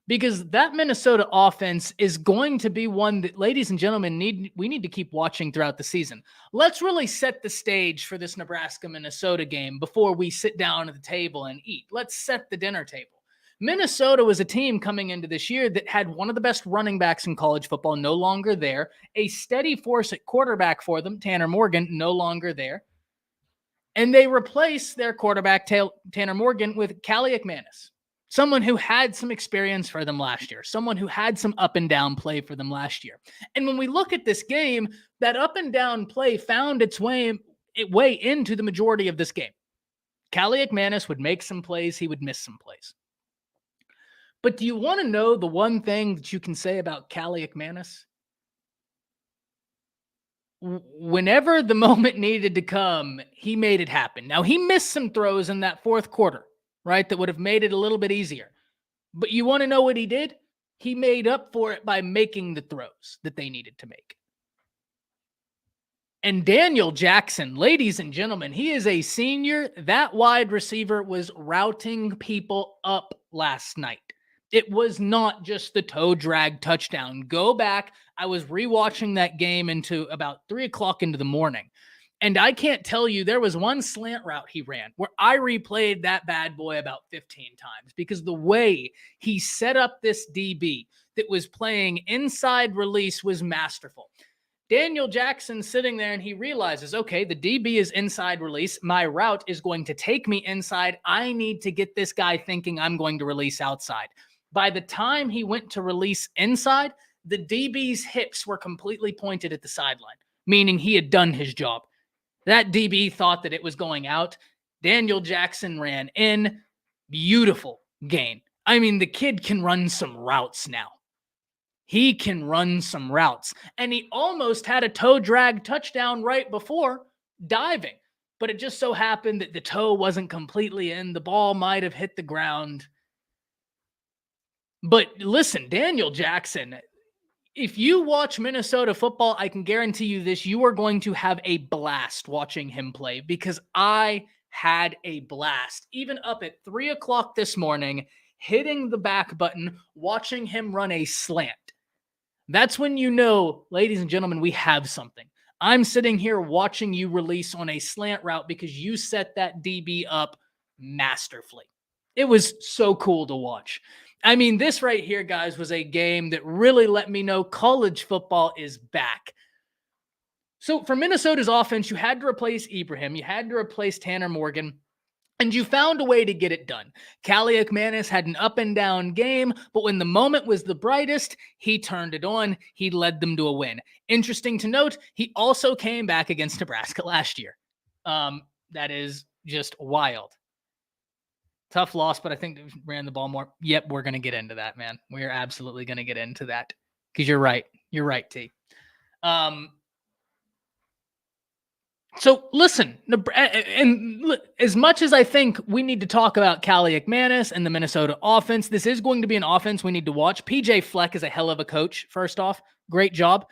because that Minnesota offense is going to be one that, ladies and gentlemen, we need to keep watching throughout the season. Let's really set the stage for this Nebraska-Minnesota game before we sit down at the table and eat. Let's set the dinner table. Minnesota was a team coming into this year that had one of the best running backs in college football, no longer there. A steady force at quarterback for them, Tanner Morgan, no longer there. And they replaced their quarterback, Tanner Morgan, with Callie McManus, someone who had some experience for them last year, someone who had some up and down play for them last year. And when we look at this game, that up and down play found its way into the majority of this game. Callie McManus would make some plays, he would miss some plays. But do you want to know the one thing that you can say about Callie McManus? Whenever the moment needed to come, he made it happen. Now, he missed some throws in that fourth quarter, right, that would have made it a little bit easier. But you want to know what he did? He made up for it by making the throws that they needed to make. And Daniel Jackson, ladies and gentlemen, he is a senior. That wide receiver was routing people up last night. It was not just the toe drag touchdown. Go back. I was rewatching that game into about 3 o'clock into the morning. And I can't tell you, there was one slant route he ran where I replayed that bad boy about 15 times because the way he set up this DB that was playing inside release was masterful. Daniel Jackson sitting there and he realizes, okay, the DB is inside release. My route is going to take me inside. I need to get this guy thinking I'm going to release outside. By the time he went to release inside, the DB's hips were completely pointed at the sideline, meaning he had done his job. That DB thought that it was going out. Daniel Jackson ran in. Beautiful gain. I mean, the kid can run some routes now. He can run some routes. And he almost had a toe drag touchdown right before diving. But it just so happened that the toe wasn't completely in. The ball might have hit the ground. But listen, Daniel Jackson, if you watch Minnesota football, I can guarantee you this, you are going to have a blast watching him play because I had a blast. Even up at 3 o'clock this morning, hitting the back button, watching him run a slant. That's when you know, ladies and gentlemen, we have something. I'm sitting here watching you release on a slant route because you set that DB up masterfully. It was so cool to watch. I mean, this right here, guys, was a game that really let me know college football is back. So for Minnesota's offense, you had to replace Ibrahim. You had to replace Tanner Morgan. And you found a way to get it done. Callie McManus had an up and down game, but when the moment was the brightest, he turned it on. He led them to a win. Interesting to note, he also came back against Nebraska last year. That is just wild. Tough loss, but I think they ran the ball more. Yep, we're going to get into that, man. We're absolutely going to get into that because you're right. You're right, T. So listen, and as much as I think we need to talk about Callie McManus and the Minnesota offense, this is going to be an offense we need to watch. PJ Fleck is a hell of a coach, first off. Great job.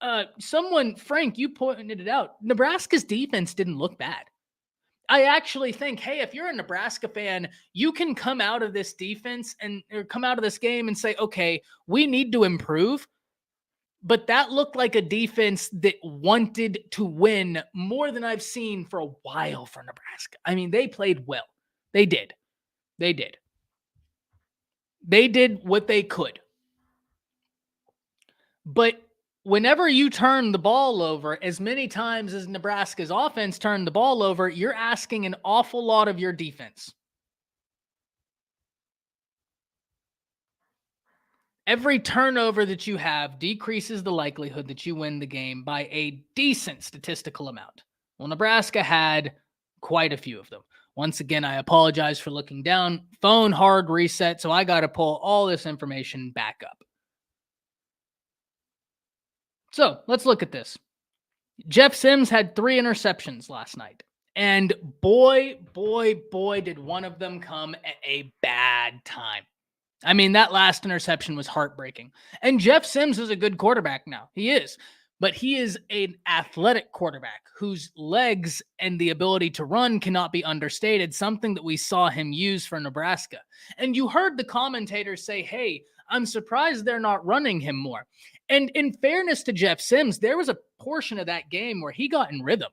Frank, you pointed it out. Nebraska's defense didn't look bad. I actually think, hey, if you're a Nebraska fan, you can come out of this defense or come out of this game and say, okay, we need to improve. But that looked like a defense that wanted to win more than I've seen for a while for Nebraska. I mean, they played well. They did. They did. They did what they could. But whenever you turn the ball over, as many times as Nebraska's offense turned the ball over, you're asking an awful lot of your defense. Every turnover that you have decreases the likelihood that you win the game by a decent statistical amount. Well, Nebraska had quite a few of them. Once again, I apologize for looking down. Phone hard reset, so I got to pull all this information back up. So let's look at this. Jeff Sims had 3 interceptions last night. And boy, did one of them come at a bad time. I mean, that last interception was heartbreaking. And Jeff Sims is a good quarterback now. He is. But he is an athletic quarterback whose legs and the ability to run cannot be understated, something that we saw him use for Nebraska. And you heard the commentators say, hey, I'm surprised they're not running him more. And in fairness to Jeff Sims, there was a portion of that game where he got in rhythm.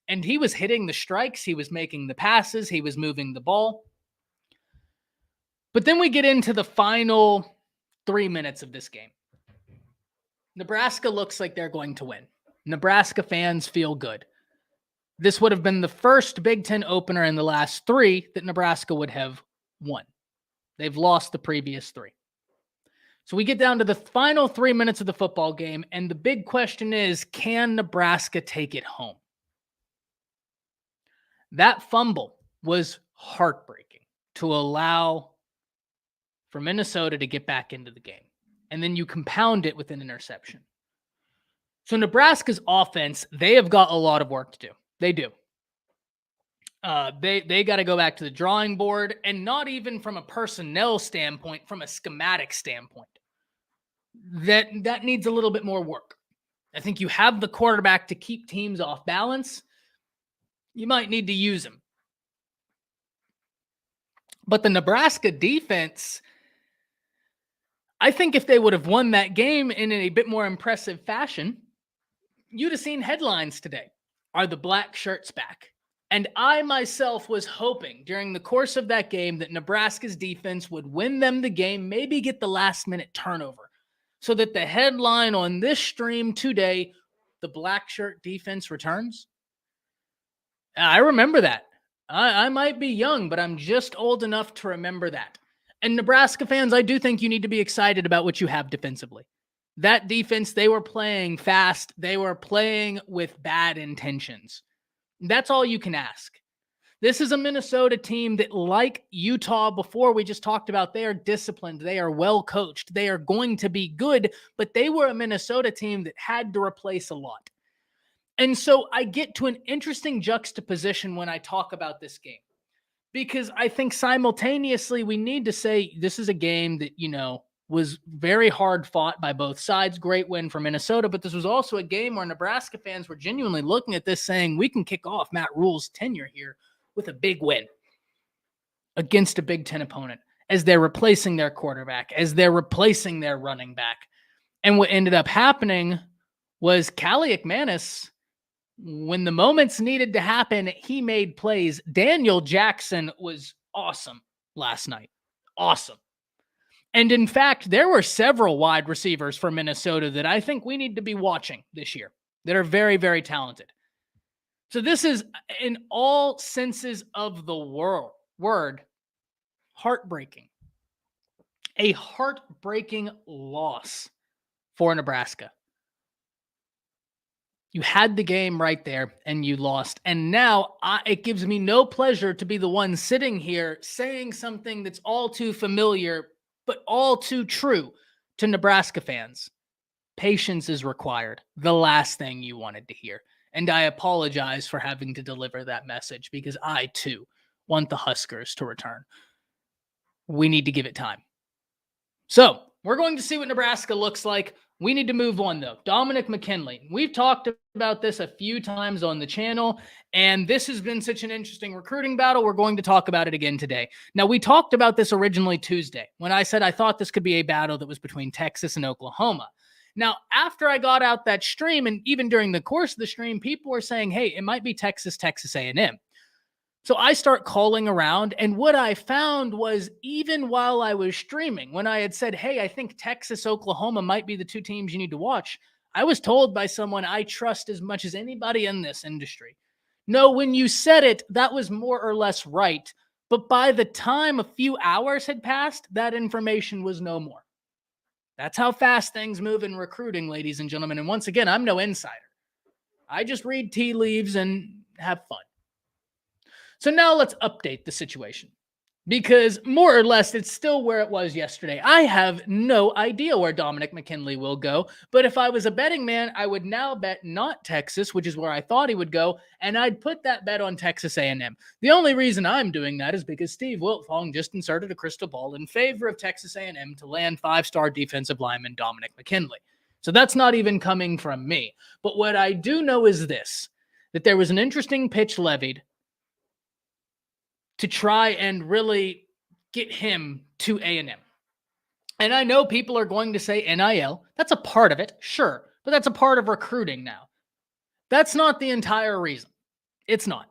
And he was hitting the strikes. He was making the passes. He was moving the ball. But then we get into the final 3 minutes of this game. Nebraska looks like they're going to win. Nebraska fans feel good. This would have been the first Big Ten opener in the last 3 that Nebraska would have won. They've lost the previous 3. So we get down to the final 3 minutes of the football game, and the big question is, can Nebraska take it home? That fumble was heartbreaking to allow for Minnesota to get back into the game. And then you compound it with an interception. So Nebraska's offense, they have got a lot of work to do. They do. They got to go back to the drawing board, and not even from a personnel standpoint, from a schematic standpoint. That needs a little bit more work. I think you have the quarterback to keep teams off balance. You might need to use him. But the Nebraska defense, I think if they would have won that game in a bit more impressive fashion, you'd have seen headlines today. Are the black shirts back? And I myself was hoping during the course of that game that Nebraska's defense would win them the game, maybe get the last minute turnover, so that the headline on this stream today, the black shirt defense returns. I remember that. I might be young, but I'm just old enough to remember that. And Nebraska fans, I do think you need to be excited about what you have defensively. That defense, they were playing fast. They were playing with bad intentions. That's all you can ask. This is a Minnesota team that, like Utah before we just talked about, they are disciplined. They are well coached. They are going to be good, but they were a Minnesota team that had to replace a lot. And so I get to an interesting juxtaposition when I talk about this game, because I think simultaneously we need to say this is a game that, was very hard fought by both sides. Great win for Minnesota, but this was also a game where Nebraska fans were genuinely looking at this saying, we can kick off Matt Rhule's tenure here with a big win against a Big Ten opponent as they're replacing their quarterback, as they're replacing their running back. And what ended up happening was Callie McManus, when the moments needed to happen, he made plays. Daniel Jackson was awesome last night. Awesome. And in fact, there were several wide receivers for Minnesota that I think we need to be watching this year that are very, very talented. So this is, in all senses of the word, heartbreaking. A heartbreaking loss for Nebraska. You had the game right there and you lost. And now it gives me no pleasure to be the one sitting here saying something that's all too familiar, but all too true to Nebraska fans. Patience is required. The last thing you wanted to hear. And I apologize for having to deliver that message, because I too want the Huskers to return. We need to give it time. So we're going to see what Nebraska looks like. We need to move on, though. Dominick McKinley. We've talked about this a few times on the channel, and this has been such an interesting recruiting battle. We're going to talk about it again today. Now, we talked about this originally Tuesday when I said I thought this could be a battle that was between Texas and Oklahoma. Now, after I got out that stream, and even during the course of the stream, people were saying, hey, it might be Texas A&M. So I start calling around, and what I found was, even while I was streaming, when I had said, hey, I think Texas, Oklahoma might be the two teams you need to watch, I was told by someone I trust as much as anybody in this industry, no, when you said it, that was more or less right. But by the time a few hours had passed, that information was no more. That's how fast things move in recruiting, ladies and gentlemen. And once again, I'm no insider. I just read tea leaves and have fun. So now let's update the situation, because more or less it's still where it was yesterday. I have no idea where Dominick McKinley will go, but if I was a betting man, I would now bet not Texas, which is where I thought he would go, and I'd put that bet on Texas A&M. The only reason I'm doing that is because Steve Wiltfong just inserted a crystal ball in favor of Texas A&M to land 5-star defensive lineman Dominick McKinley. So that's not even coming from me. But what I do know is this, that there was an interesting pitch levied to try and really get him to A&M. And I know people are going to say NIL. That's a part of it, sure. But that's a part of recruiting now. That's not the entire reason. It's not.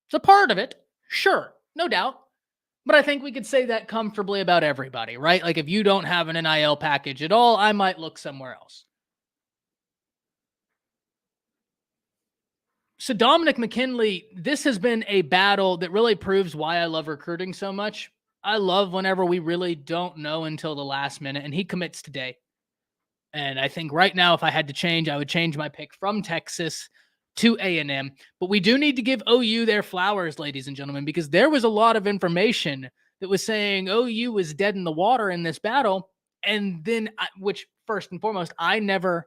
It's a part of it, sure, no doubt. But I think we could say that comfortably about everybody, right? Like if you don't have an NIL package at all, I might look somewhere else. So Dominick McKinley, this has been a battle that really proves why I love recruiting so much. I love whenever we really don't know until the last minute, and he commits today. And I think right now, if I had to change, I would change my pick from Texas to A&M. But we do need to give OU their flowers, ladies and gentlemen, because there was a lot of information that was saying OU was dead in the water in this battle. And then, which first and foremost, I never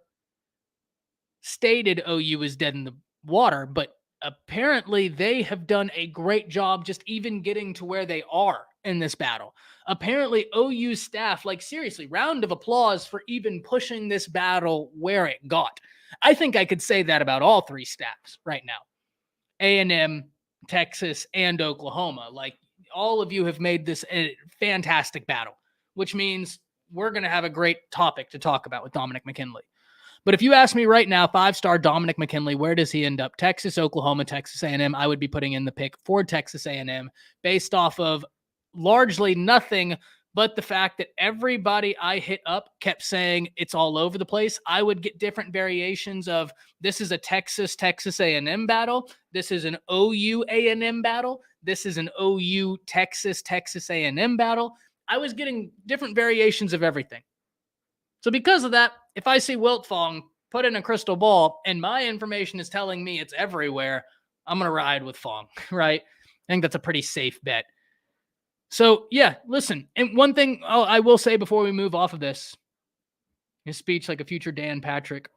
stated OU was dead in the water, but apparently they have done a great job just even getting to where they are in this battle. Apparently OU staff, like seriously, round of applause for even pushing this battle where it got. I think I could say that about all three staffs right now. A&M, Texas, and Oklahoma. Like all of you have made this a fantastic battle, which means we're going to have a great topic to talk about with Dominick McKinley. But if you ask me right now, 5-star Dominick McKinley, where does he end up? Texas, Oklahoma, Texas A&M. I would be putting in the pick for Texas A&M based off of largely nothing but the fact that everybody I hit up kept saying it's all over the place. I would get different variations of this is a Texas A&M battle. This is an OU A&M battle. This is an OU Texas A&M battle. I was getting different variations of everything. So because of that, if I see Wiltfong put in a crystal ball and my information is telling me it's everywhere, I'm going to ride with Fong, right? I think that's a pretty safe bet. So, yeah, listen. And one thing I will say before we move off of this, his speech like a future Dan Patrick.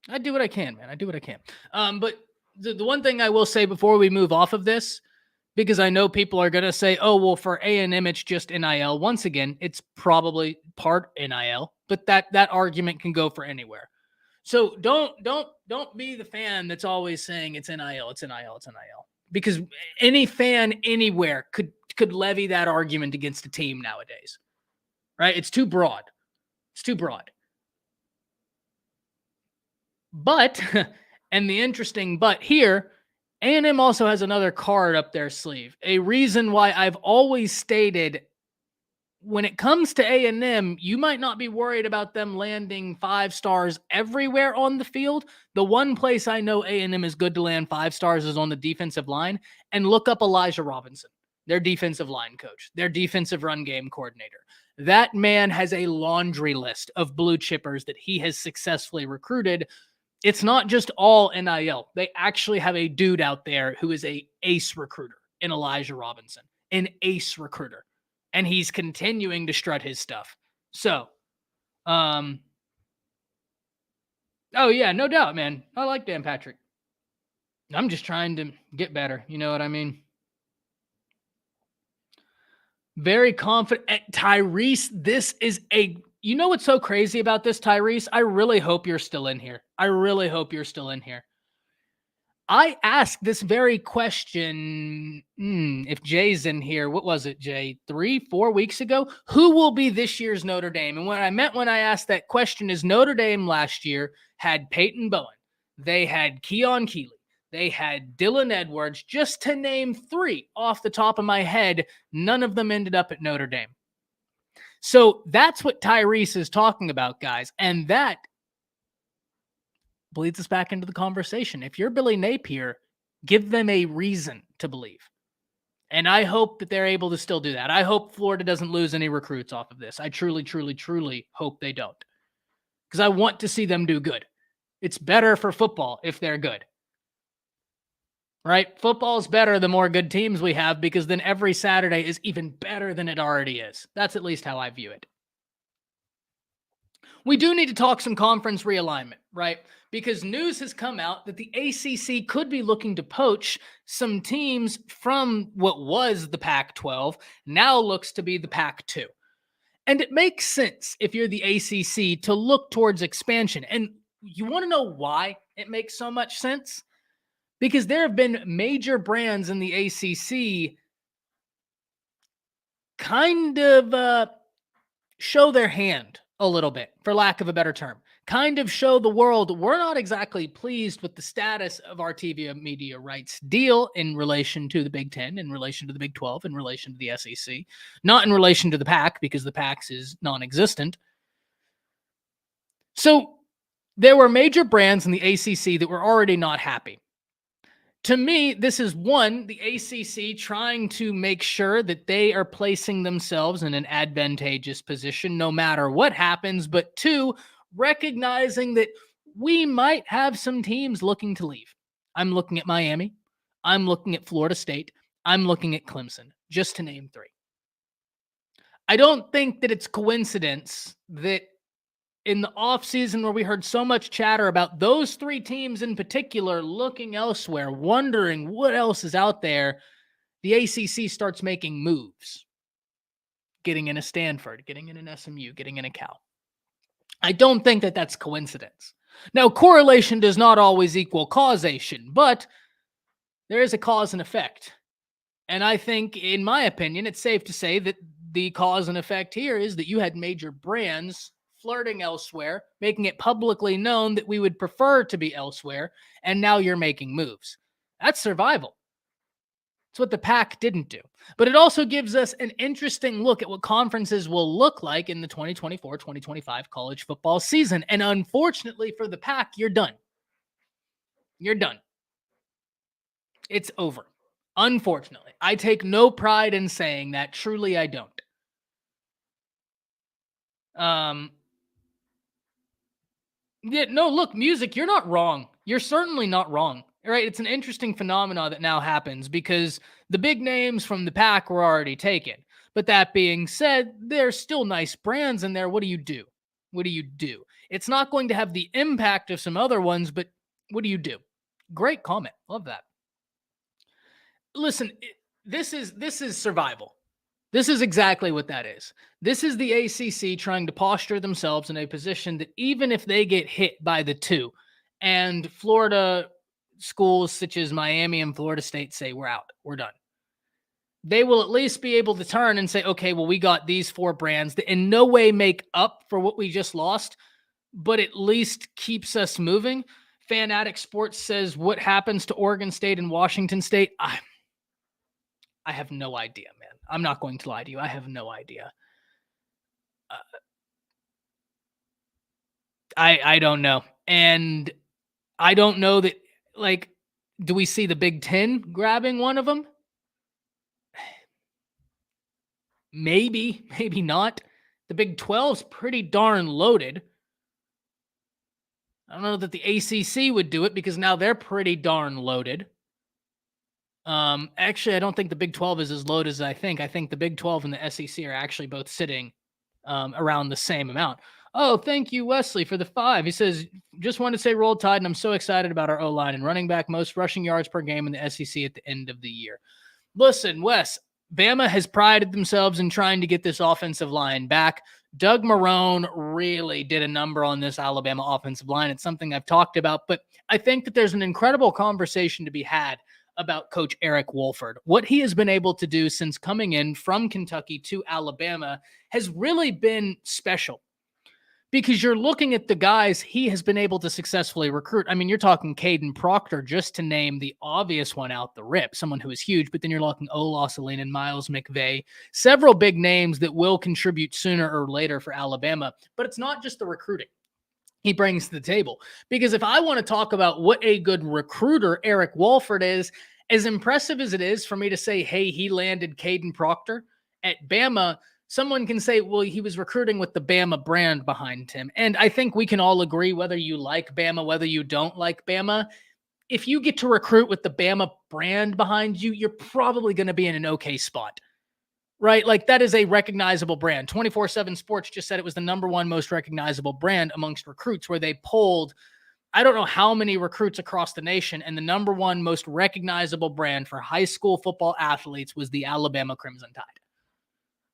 I do what I can, man. I do what I can. But the one thing I will say before we move off of this, because I know people are going to say, oh, well, for A&M, it's just NIL. Once again, it's probably part NIL, but that argument can go for anywhere. So don't be the fan that's always saying it's NIL, it's NIL, it's NIL. Because any fan anywhere could levy that argument against a team nowadays, right? It's too broad. It's too broad. But, and the interesting but here, A&M also has another card up their sleeve. A reason why I've always stated when it comes to A&M, you might not be worried about them landing 5 stars everywhere on the field. The one place I know A&M is good to land 5 stars is on the defensive line. And look up Elijah Robinson, their defensive line coach, their defensive run game coordinator. That man has a laundry list of blue chippers that he has successfully recruited. It's not just all NIL. They actually have a dude out there who is an ace recruiter in Elijah Robinson, an ace recruiter. And he's continuing to strut his stuff. So, oh yeah, no doubt, man. I like Dan Patrick. I'm just trying to get better. You know what I mean? Very confident. Tyrese, this is you know what's so crazy about this, Tyrese? I really hope you're still in here. I really hope you're still in here. I asked this very question, if Jay's in here, what was it, Jay? 3-4 weeks ago? Who will be this year's Notre Dame? And what I meant when I asked that question is Notre Dame last year had Peyton Bowen. They had Keon Keeley. They had Dylan Edwards, just to name 3 off the top of my head. None of them ended up at Notre Dame. So that's what Tyrese is talking about, guys. And that bleeds us back into the conversation. If you're Billy Napier, give them a reason to believe. And I hope that they're able to still do that. I hope Florida doesn't lose any recruits off of this. I truly, truly, truly hope they don't. Because I want to see them do good. It's better for football if they're good. Right? Football is better the more good teams we have, because then every Saturday is even better than it already is. That's at least how I view it. We do need to talk some conference realignment, right? Because news has come out that the ACC could be looking to poach some teams from what was the Pac-12, now looks to be the Pac-2. And it makes sense if you're the ACC to look towards expansion. And you want to know why it makes so much sense? Because there have been major brands in the ACC kind of show their hand a little bit, for lack of a better term. Kind of show the world we're not exactly pleased with the status of our TV media rights deal in relation to the Big Ten, in relation to the Big 12, in relation to the SEC, not in relation to the PAC, because the PAC is non-existent. So there were major brands in the ACC that were already not happy. To me, this is one, the ACC trying to make sure that they are placing themselves in an advantageous position no matter what happens. But two, recognizing that we might have some teams looking to leave. I'm looking at Miami. I'm looking at Florida State. I'm looking at Clemson, just to name three. I don't think that it's coincidence that in the offseason where we heard so much chatter about those three teams in particular looking elsewhere, wondering what else is out there, the ACC starts making moves. Getting in a Stanford, getting in an SMU, getting in a Cal. I don't think that that's coincidence. Now, correlation does not always equal causation, but there is a cause and effect. And I think, in my opinion, it's safe to say that the cause and effect here is that you had major brands flirting elsewhere, making it publicly known that we would prefer to be elsewhere, and now you're making moves. That's survival. It's what the PAC didn't do. But it also gives us an interesting look at what conferences will look like in the 2024-2025 college football season. And unfortunately for the PAC, you're done. You're done. It's over. Unfortunately. I take no pride in saying that. Truly, I don't. Yeah, no, look, music, you're not wrong. You're certainly not wrong. Right? It's an interesting phenomenon that now happens because the big names from the PAC were already taken. But that being said, there's still nice brands in there. What do you do? What do you do? It's not going to have the impact of some other ones, but what do you do? Great comment. Love that. Listen, this is survival. This is exactly what that is. This is the ACC trying to posture themselves in a position that even if they get hit by the two, and Florida schools such as Miami and Florida State say, we're out, we're done, they will at least be able to turn and say, okay, well, we got these four brands that in no way make up for what we just lost, but at least keeps us moving. Fanatic Sports says, what happens to Oregon State and Washington State? I have no idea, man. I'm not going to lie to you. I have no idea. I don't know. And I don't know that, like, do we see the Big Ten grabbing one of them? Maybe, maybe not. The Big 12's pretty darn loaded. I don't know that the ACC would do it because now they're pretty darn loaded. Actually, I don't think the Big 12 is as loaded as I think. I think the Big 12 and the SEC are actually both sitting around the same amount. Oh, thank you, Wesley, for the 5. He says, just wanted to say Roll Tide, and I'm so excited about our O-line and running back most rushing yards per game in the SEC at the end of the year. Listen, Wes, Bama has prided themselves in trying to get this offensive line back. Doug Marrone really did a number on this Alabama offensive line. It's something I've talked about, but I think that there's an incredible conversation to be had about Coach Eric Wolford. What he has been able to do since coming in from Kentucky to Alabama has really been special because you're looking at the guys he has been able to successfully recruit. I mean, you're talking Caden Proctor, just to name the obvious one out the rip, someone who is huge, but then you're looking Ola Saline and Miles McVay, several big names that will contribute sooner or later for Alabama. But it's not just the recruiting he brings to the table. Because if I want to talk about what a good recruiter Eric Wolford is, as impressive as it is for me to say, hey, he landed Caden Proctor at Bama, someone can say, well, he was recruiting with the Bama brand behind him. And I think we can all agree, whether you like Bama, whether you don't like Bama, if you get to recruit with the Bama brand behind you, you're probably going to be in an okay spot. Right? Like, that is a recognizable brand. 24/7 Sports just said it was the number one most recognizable brand amongst recruits, where they polled, I don't know how many recruits across the nation, and the number one most recognizable brand for high school football athletes was the Alabama Crimson Tide.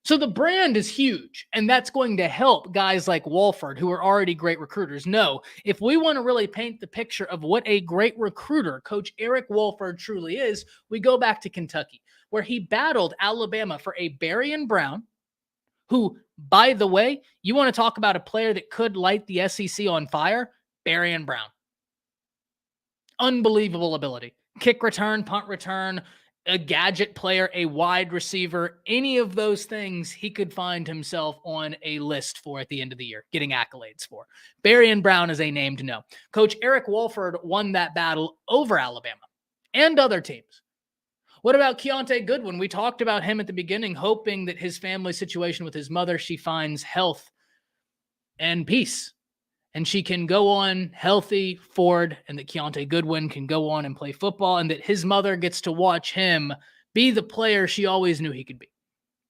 So the brand is huge, and that's going to help guys like Wolford, who are already great recruiters. No, if we want to really paint the picture of what a great recruiter Coach Eric Wolford truly is, we go back to Kentucky, where he battled Alabama for a Berrien Brown, who By the way, you want to talk about a player that could light the SEC on fire? Berrien Brown. Unbelievable ability. Kick return, punt return, a gadget player, a wide receiver, any of those things he could find himself on a list for at the end of the year, getting accolades for. Berrien Brown is a name to know. Coach Eric Wolford won that battle over Alabama and other teams. What about Keontae Goodwin? We talked about him at the beginning, hoping that his family situation with his mother, she finds health and peace, and she can go on healthy forward, and that Keontae Goodwin can go on and play football, and that his mother gets to watch him be the player she always knew he could be,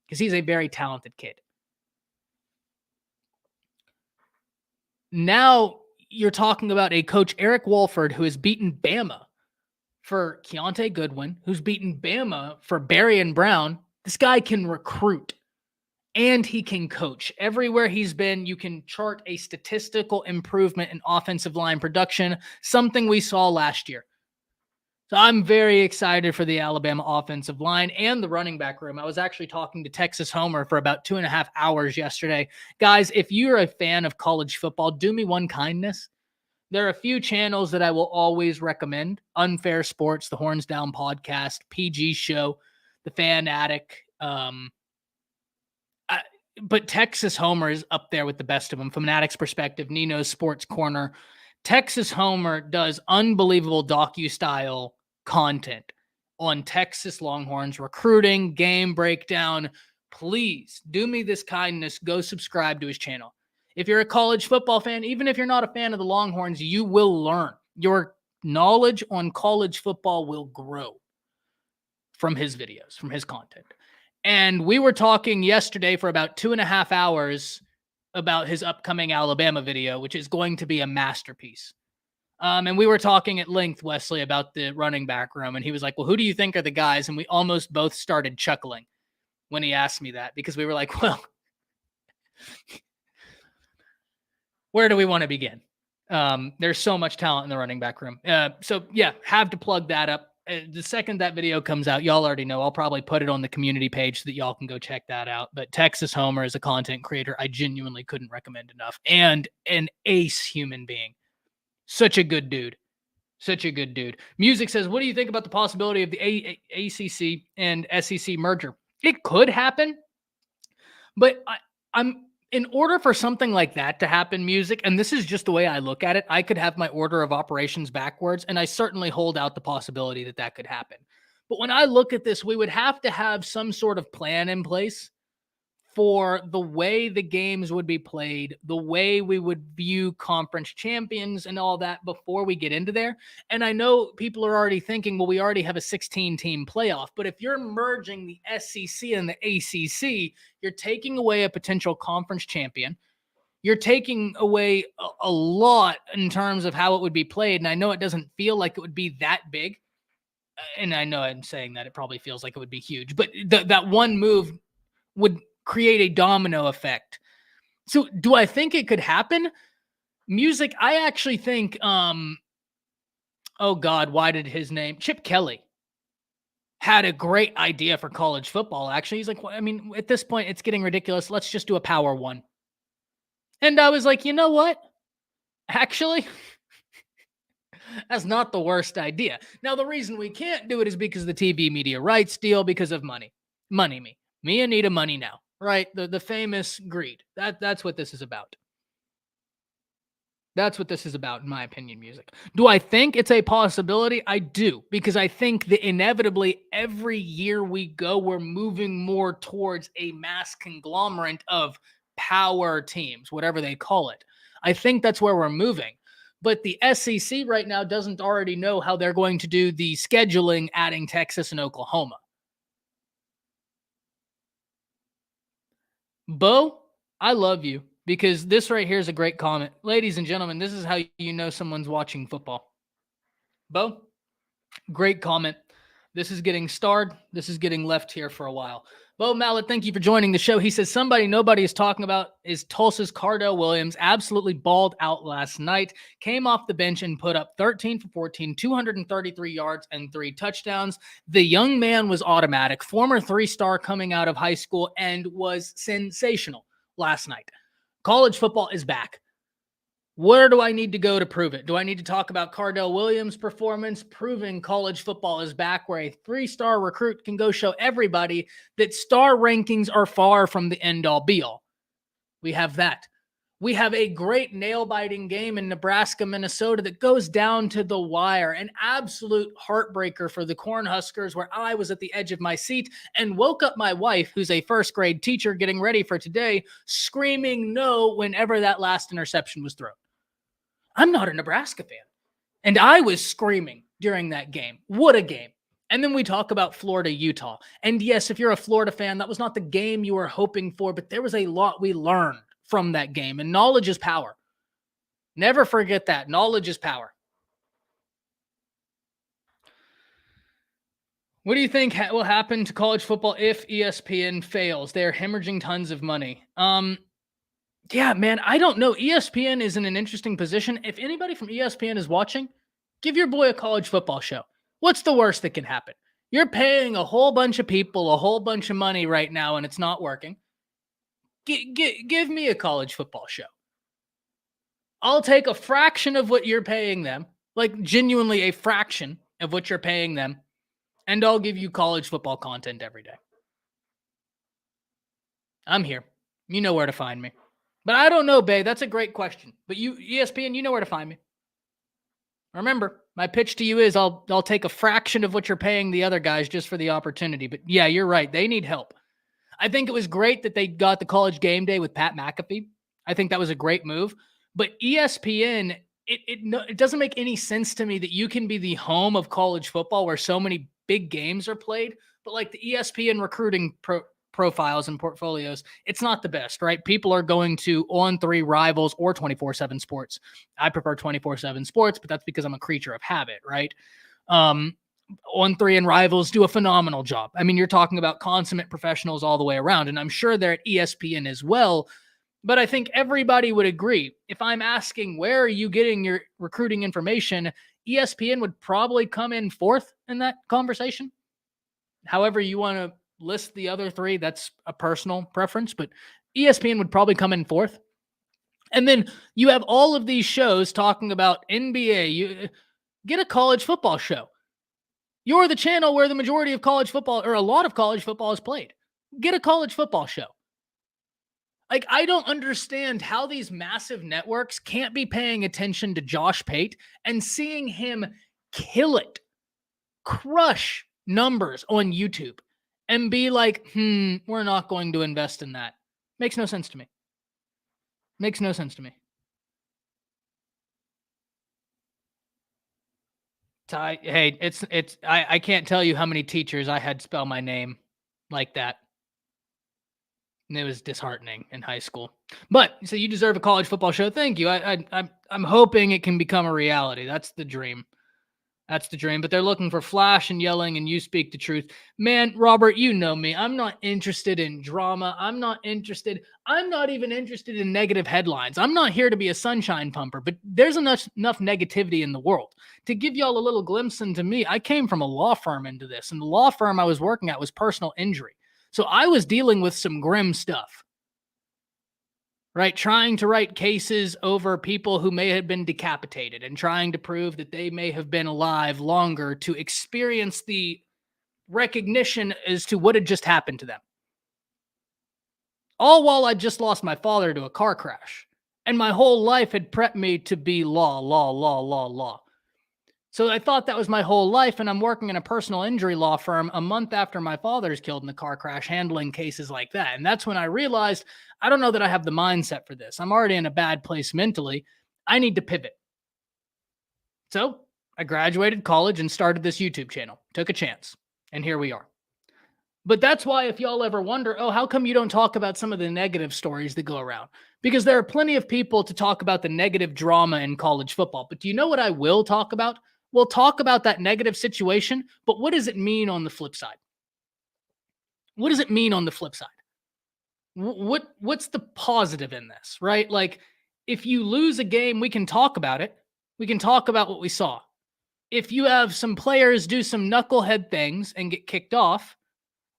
because he's a very talented kid. Now you're talking about a coach, Eric Wolford, who has beaten Bama for Keontae Goodwin, who's beaten Bama for Berrien Brown. This guy can recruit and he can coach. Everywhere he's been, you can chart a statistical improvement in offensive line production, something we saw last year. So I'm very excited for the Alabama offensive line and the running back room. I was actually talking to Texas Homer for about 2.5 hours yesterday. Guys, if you're a fan of college football, do me one kindness. There are a few channels that I will always recommend. Unfair Sports, the Horns Down Podcast, PG Show, the Fan Attic. But Texas Homer is up there with the best of them. From an Addict's perspective, Nino's Sports Corner. Texas Homer does unbelievable docu-style content on Texas Longhorns, recruiting, game breakdown. Please do me this kindness. Go subscribe to his channel. If you're a college football fan, even if you're not a fan of the Longhorns, you will learn. Your knowledge on college football will grow from his videos, from his content. And we were talking yesterday for about 2.5 hours about his upcoming Alabama video, which is going to be a masterpiece. And we were talking at length, Wesley, about the running back room. And he was like, well, who do you think are the guys? And we almost both started chuckling when he asked me that, because we were like, well, where do we want to begin? There's so much talent in the running back room. So yeah, have to plug that up. The second that video comes out, y'all already know, I'll probably put it on the community page so that y'all can go check that out. But Texas Homer is a content creator I genuinely couldn't recommend enough, and an ace human being. Such a good dude. Such a good dude. Music says, what do you think about the possibility of the ACC and SEC merger? It could happen, but I'm in order for something like that to happen, Music, and this is just the way I look at it, I could have my order of operations backwards, and I certainly hold out the possibility that that could happen. But when I look at this, we would have to have some sort of plan in place for the way the games would be played, the way we would view conference champions and all that before we get into there. And I know people are already thinking, well, we already have a 16-team playoff. But if you're merging the SEC and the ACC, you're taking away a potential conference champion. You're taking away a lot in terms of how it would be played. And I know it doesn't feel like it would be that big. And I know I'm saying that it probably feels like it would be huge. But that one move would create a domino effect. So do I think it could happen? Music, I actually think, oh God, why did his name? Chip Kelly had a great idea for college football, actually. He's like, well, I mean, at this point, it's getting ridiculous. Let's just do a Power One. And I was like, you know what? Actually, that's not the worst idea. Now, the reason we can't do it is because of the TV media rights deal, because of money. Me and Anita money now. Right, the famous greed. That's what this is about. That's what this is about, in my opinion, Music. Do I think it's a possibility? I do, because I think that inevitably every year we go, we're moving more towards a mass conglomerate of power teams, whatever they call it. I think that's where we're moving. But the SEC right now doesn't already know how they're going to do the scheduling, adding Texas and Oklahoma. Bo, I love you, because this right here is a great comment. Ladies and gentlemen, this is how you know someone's watching football. Bo, great comment. This is getting starred. This is getting left here for a while. Bo Mallet, thank you for joining the show. He says, somebody nobody is talking about is Tulsa's Cardell Williams. Absolutely balled out last night. Came off the bench and put up 13 for 14, 233 yards and 3 touchdowns. The young man was automatic. Former 3-star coming out of high school and was sensational. last night. College football is back. Where do I need to go to prove it? Do I need to talk about Cardell Williams' performance, proving college football is back, where a 3-star recruit can go show everybody that star rankings are far from the end-all be-all? We have that. We have a great nail-biting game in Nebraska, Minnesota that goes down to the wire. An absolute heartbreaker for the Cornhuskers, where I was at the edge of my seat and woke up my wife, who's a first-grade teacher getting ready for today, screaming no whenever that last interception was thrown. I'm not a Nebraska fan, and I was screaming during that game. What a game. And then we talk about Florida, Utah. And yes, if you're a Florida fan, that was not the game you were hoping for, but there was a lot we learned from that game, and knowledge is power. Never forget that. Knowledge is power. What do you think will happen to college football if ESPN fails? They're hemorrhaging tons of money. Yeah, man, I don't know. ESPN is in an interesting position. If anybody from ESPN is watching, give your boy a college football show. What's the worst that can happen? You're paying a whole bunch of people a whole bunch of money right now, and it's not working. Give me a college football show. I'll take a fraction of what you're paying them, like genuinely a fraction of what you're paying them, and I'll give you college football content every day. I'm here. You know where to find me. But I don't know, Bay. That's a great question. But you, ESPN, you know where to find me. Remember, my pitch to you is I'll take a fraction of what you're paying the other guys just for the opportunity. But yeah, you're right. They need help. I think it was great that they got the College Game Day with Pat McAfee. I think that was a great move. But ESPN, it doesn't make any sense to me that you can be the home of college football where so many big games are played, but like the ESPN recruiting profiles and portfolios, it's not the best, right? People are going to On3 Rivals or 24/7 Sports. I prefer 24/7 Sports, but that's because I'm a creature of habit, right? On3 and Rivals do a phenomenal job. I mean, you're talking about consummate professionals all the way around, and I'm sure they're at ESPN as well. But I think everybody would agree, if I'm asking where are you getting your recruiting information, ESPN would probably come in fourth in that conversation. However you want to list the other three, that's a personal preference, but ESPN would probably come in fourth. And then you have all of these shows talking about NBA. You get a college football show. You're the channel where the majority of college football, or a lot of college football, is played. Get a college football show. Like, I don't understand how these massive networks can't be paying attention to Josh Pate and seeing him kill it, crush numbers on YouTube, and be like, we're not going to invest in that. Makes no sense to me. Makes no sense to me. Ty, hey, I can't tell you how many teachers I had spell my name like that. And it was disheartening in high school. But so you deserve a college football show. Thank you. I'm hoping it can become a reality. That's the dream. That's the dream. But they're looking for flash and yelling, and you speak the truth. Man, Robert, you know me. I'm not interested in drama. I'm not even interested in negative headlines. I'm not here to be a sunshine pumper, but there's enough negativity in the world. To give y'all a little glimpse into me, I came from a law firm into this, and the law firm I was working at was personal injury. So I was dealing with some grim stuff, right? Trying to write cases over people who may have been decapitated and trying to prove that they may have been alive longer to experience the recognition as to what had just happened to them. All while I just lost my father to a car crash. And my whole life had prepped me to be law. So I thought that was my whole life, and I'm working in a personal injury law firm a month after my father's killed in a car crash, handling cases like that. And that's when I realized, I don't know that I have the mindset for this. I'm already in a bad place mentally. I need to pivot. So I graduated college and started this YouTube channel. Took a chance. And here we are. But that's why if y'all ever wonder, how come you don't talk about some of the negative stories that go around? Because there are plenty of people to talk about the negative drama in college football. But do you know what I will talk about? We'll talk about that negative situation, but what does it mean on the flip side? What does it mean on the flip side? What's the positive in this, right? Like, if you lose a game, we can talk about it. We can talk about what we saw. If you have some players do some knucklehead things and get kicked off,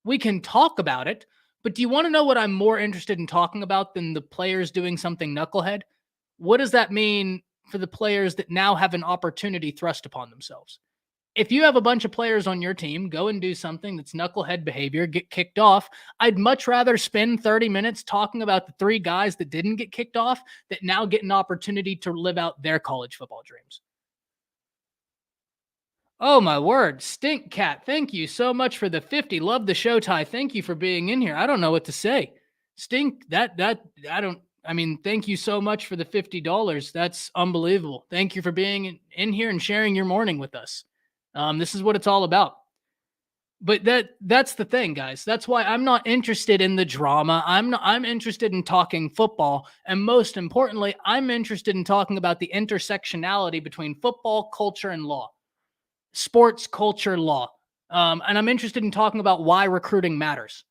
we can talk about it. But do you want to know what I'm more interested in talking about than the players doing something knucklehead? What does that mean for the players that now have an opportunity thrust upon themselves? If you have a bunch of players on your team, go and do something that's knucklehead behavior, get kicked off. I'd much rather spend 30 minutes talking about the 3 guys that didn't get kicked off that now get an opportunity to live out their college football dreams. Oh my word, Stink Cat, thank you so much for the 50. Love the show, Ty. Thank you for being in here. I don't know what to say. Stink, I mean, thank you so much for the $50. That's unbelievable. Thank you for being in here and sharing your morning with us. This is what it's all about. But that's the thing, guys. That's why I'm not interested in the drama. I'm interested in talking football. And most importantly, I'm interested in talking about the intersectionality between football, culture, and law. Sports, culture, law. And I'm interested in talking about why recruiting matters.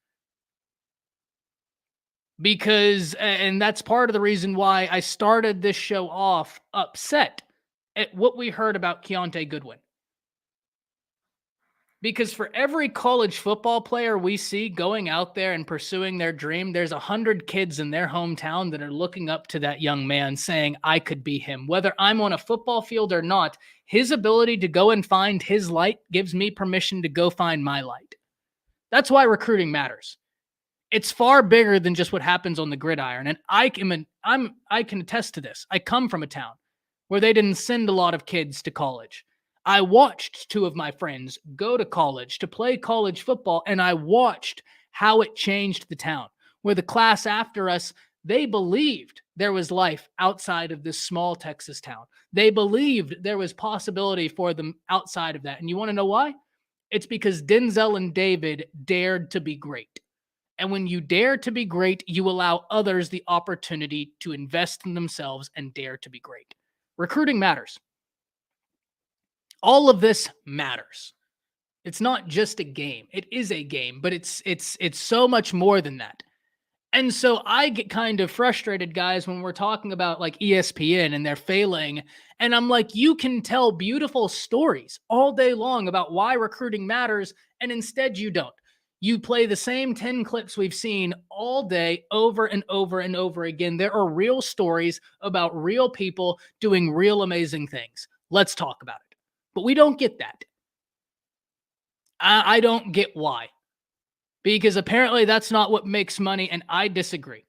And that's part of the reason why I started this show off upset at what we heard about Keontae Goodwin. Because for every college football player we see going out there and pursuing their dream, there's 100 kids in their hometown that are looking up to that young man saying, I could be him. Whether I'm on a football field or not, his ability to go and find his light gives me permission to go find my light. That's why recruiting matters. It's far bigger than just what happens on the gridiron. And I can attest to this. I come from a town where they didn't send a lot of kids to college. I watched 2 of my friends go to college to play college football, and I watched how it changed the town. Where the class after us, they believed there was life outside of this small Texas town. They believed there was possibility for them outside of that. And you want to know why? It's because Denzel and David dared to be great. And when you dare to be great, you allow others the opportunity to invest in themselves and dare to be great. Recruiting matters. All of this matters. It's not just a game. It is a game, but it's so much more than that. And so I get kind of frustrated, guys, when we're talking about like ESPN and they're failing. And I'm like, you can tell beautiful stories all day long about why recruiting matters, and instead you don't. You play the same 10 clips we've seen all day over and over and over again. There are real stories about real people doing real amazing things. Let's talk about it. But we don't get that. I don't get why. Because apparently that's not what makes money, and I disagree.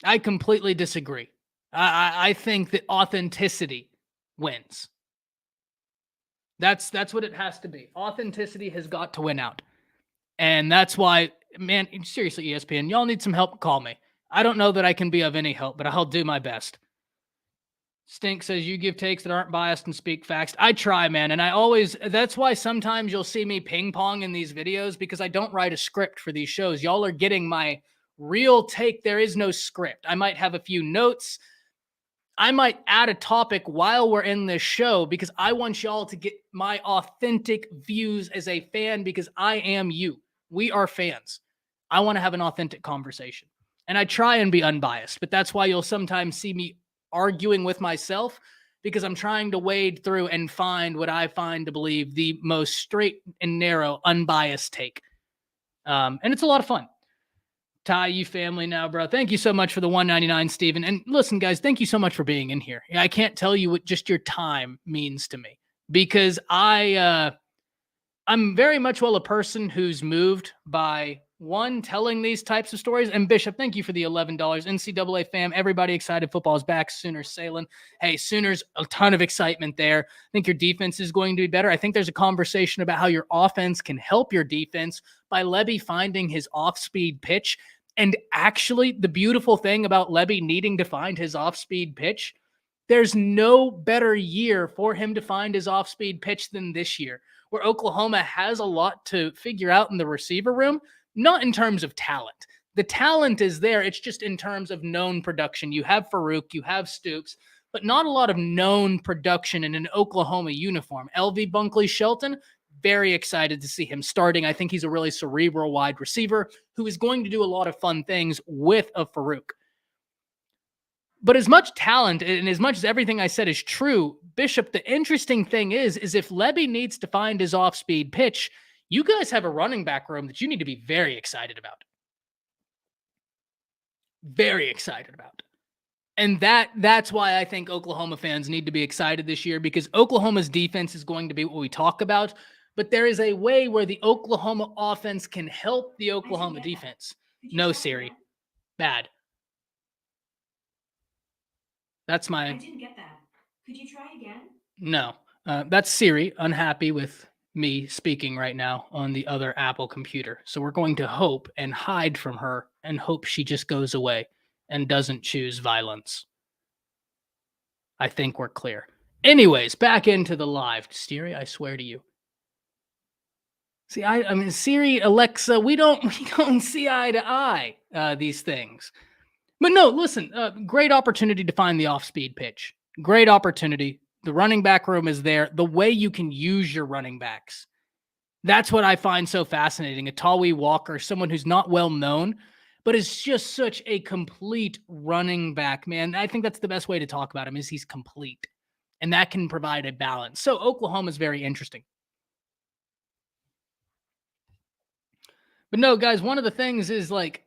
I completely disagree. I think that authenticity wins. That's what it has to be. Authenticity has got to win out. And that's why, man, seriously, ESPN, y'all need some help, call me. I don't know that I can be of any help, but I'll do my best. Stink says you give takes that aren't biased and speak facts. I try, man. And that's why sometimes you'll see me ping pong in these videos, because I don't write a script for these shows. Y'all are getting my real take. There is no script. I might have a few notes. I might add a topic while we're in this show, because I want y'all to get my authentic views as a fan, because I am you. We are fans. I want to have an authentic conversation. And I try and be unbiased, but that's why you'll sometimes see me arguing with myself, because I'm trying to wade through and find what I find to believe the most straight and narrow, unbiased take. And it's a lot of fun. Ty, you family now, bro. Thank you so much for the $1.99, Steven. And listen, guys, thank you so much for being in here. I can't tell you what just your time means to me, because I'm very much a person who's moved by telling these types of stories. And Bishop, thank you for the $11. NCAA fam, everybody excited. Football is back. Sooners sailing. Hey, Sooners, a ton of excitement there. I think your defense is going to be better. I think there's a conversation about how your offense can help your defense by Lebby finding his off-speed pitch. And actually, the beautiful thing about Lebby needing to find his off-speed pitch, there's no better year for him to find his off-speed pitch than this year, where Oklahoma has a lot to figure out in the receiver room, not in terms of talent. The talent is there. It's just in terms of known production. You have Farouk, you have Stoops, but not a lot of known production in an Oklahoma uniform. LV Bunkley Shelton, very excited to see him starting. I think he's a really cerebral wide receiver who is going to do a lot of fun things with a Farouk. But as much talent and as much as everything I said is true, Bishop, the interesting thing is if Lebby needs to find his off-speed pitch, you guys have a running back room that you need to be very excited about. Very excited about. And that's why I think Oklahoma fans need to be excited this year, because Oklahoma's defense is going to be what we talk about, but there is a way where the Oklahoma offense can help the Oklahoma defense. No, Siri. Bad. That's my... I didn't get that. Could you try again? No. That's Siri unhappy with me speaking right now on the other Apple computer. So we're going to hope and hide from her and hope she just goes away and doesn't choose violence. I think we're clear. Anyways, back into the live. Siri, I swear to you. See, I mean, Siri, Alexa, we don't see eye to eye these things. But no, listen, great opportunity to find the off-speed pitch. Great opportunity. The running back room is there. The way you can use your running backs. That's what I find so fascinating. A Tawi Walker, someone who's not well known, but is just such a complete running back, man. I think that's the best way to talk about him, is he's complete. And that can provide a balance. So Oklahoma is very interesting. But no, guys, one of the things is like,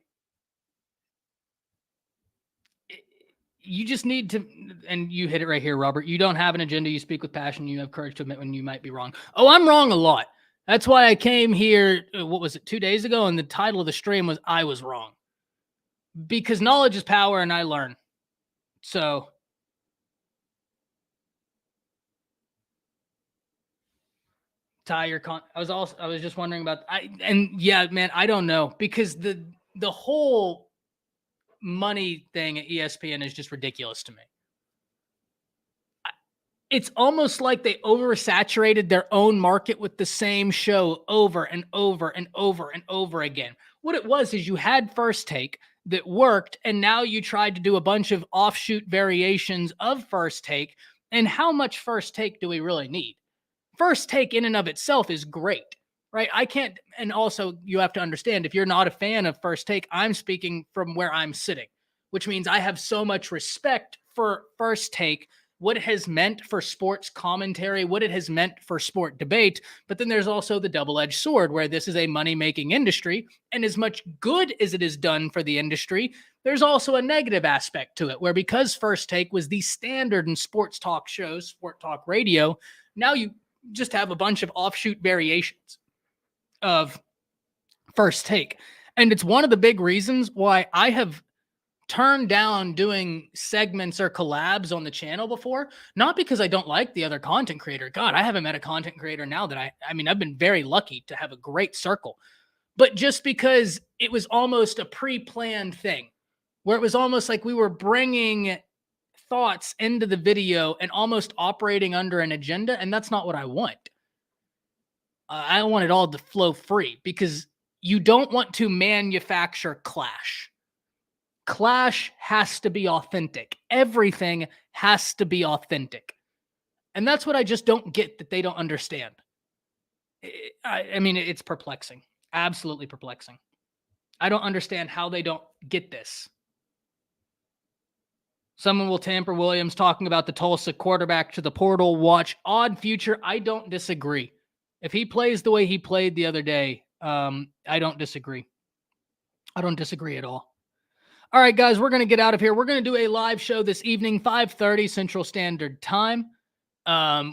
you just need to, and you hit it right here, Robert. You don't have an agenda. You speak with passion. You have courage to admit when you might be wrong. Oh, I'm wrong a lot. That's why I came here, what was it, 2 days ago? And the title of the stream was I Was Wrong. Because knowledge is power and I learn. So Ty, I was just wondering about, yeah, man, I don't know, because the whole money thing at ESPN is just ridiculous to me. It's almost like they oversaturated their own market with the same show over and over and over and over again. What it was is you had First Take that worked, and now you tried to do a bunch of offshoot variations of First Take. And how much First Take do we really need? First Take in and of itself is great, right? I can't, and also you have to understand, if you're not a fan of First Take, I'm speaking from where I'm sitting, which means I have so much respect for First Take, what it has meant for sports commentary, what it has meant for sport debate. But then there's also the double-edged sword, where this is a money-making industry, and as much good as it has done for the industry, there's also a negative aspect to it, where because First Take was the standard in sports talk shows, sport talk radio, now you just have a bunch of offshoot variations of First Take. And it's one of the big reasons why I have turned down doing segments or collabs on the channel before, not because I don't like the other content creator. God, I haven't met a content creator now that I mean, I've been very lucky to have a great circle, but just because it was almost a pre-planned thing, where it was almost like we were bringing thoughts into the video and almost operating under an agenda. And that's not what I want. I want it all to flow free, because you don't want to manufacture clash. Clash has to be authentic. Everything has to be authentic. And that's what I just don't get, that they don't understand. I mean, it's perplexing. Absolutely perplexing. I don't understand how they don't get this. Someone will tamper Williams talking about the Tulsa quarterback to the portal. Watch odd future. I don't disagree. If he plays the way he played the other day, I don't disagree. I don't disagree at all. All right, guys, we're going to get out of here. We're going to do a live show this evening, 5:30 Central Standard Time.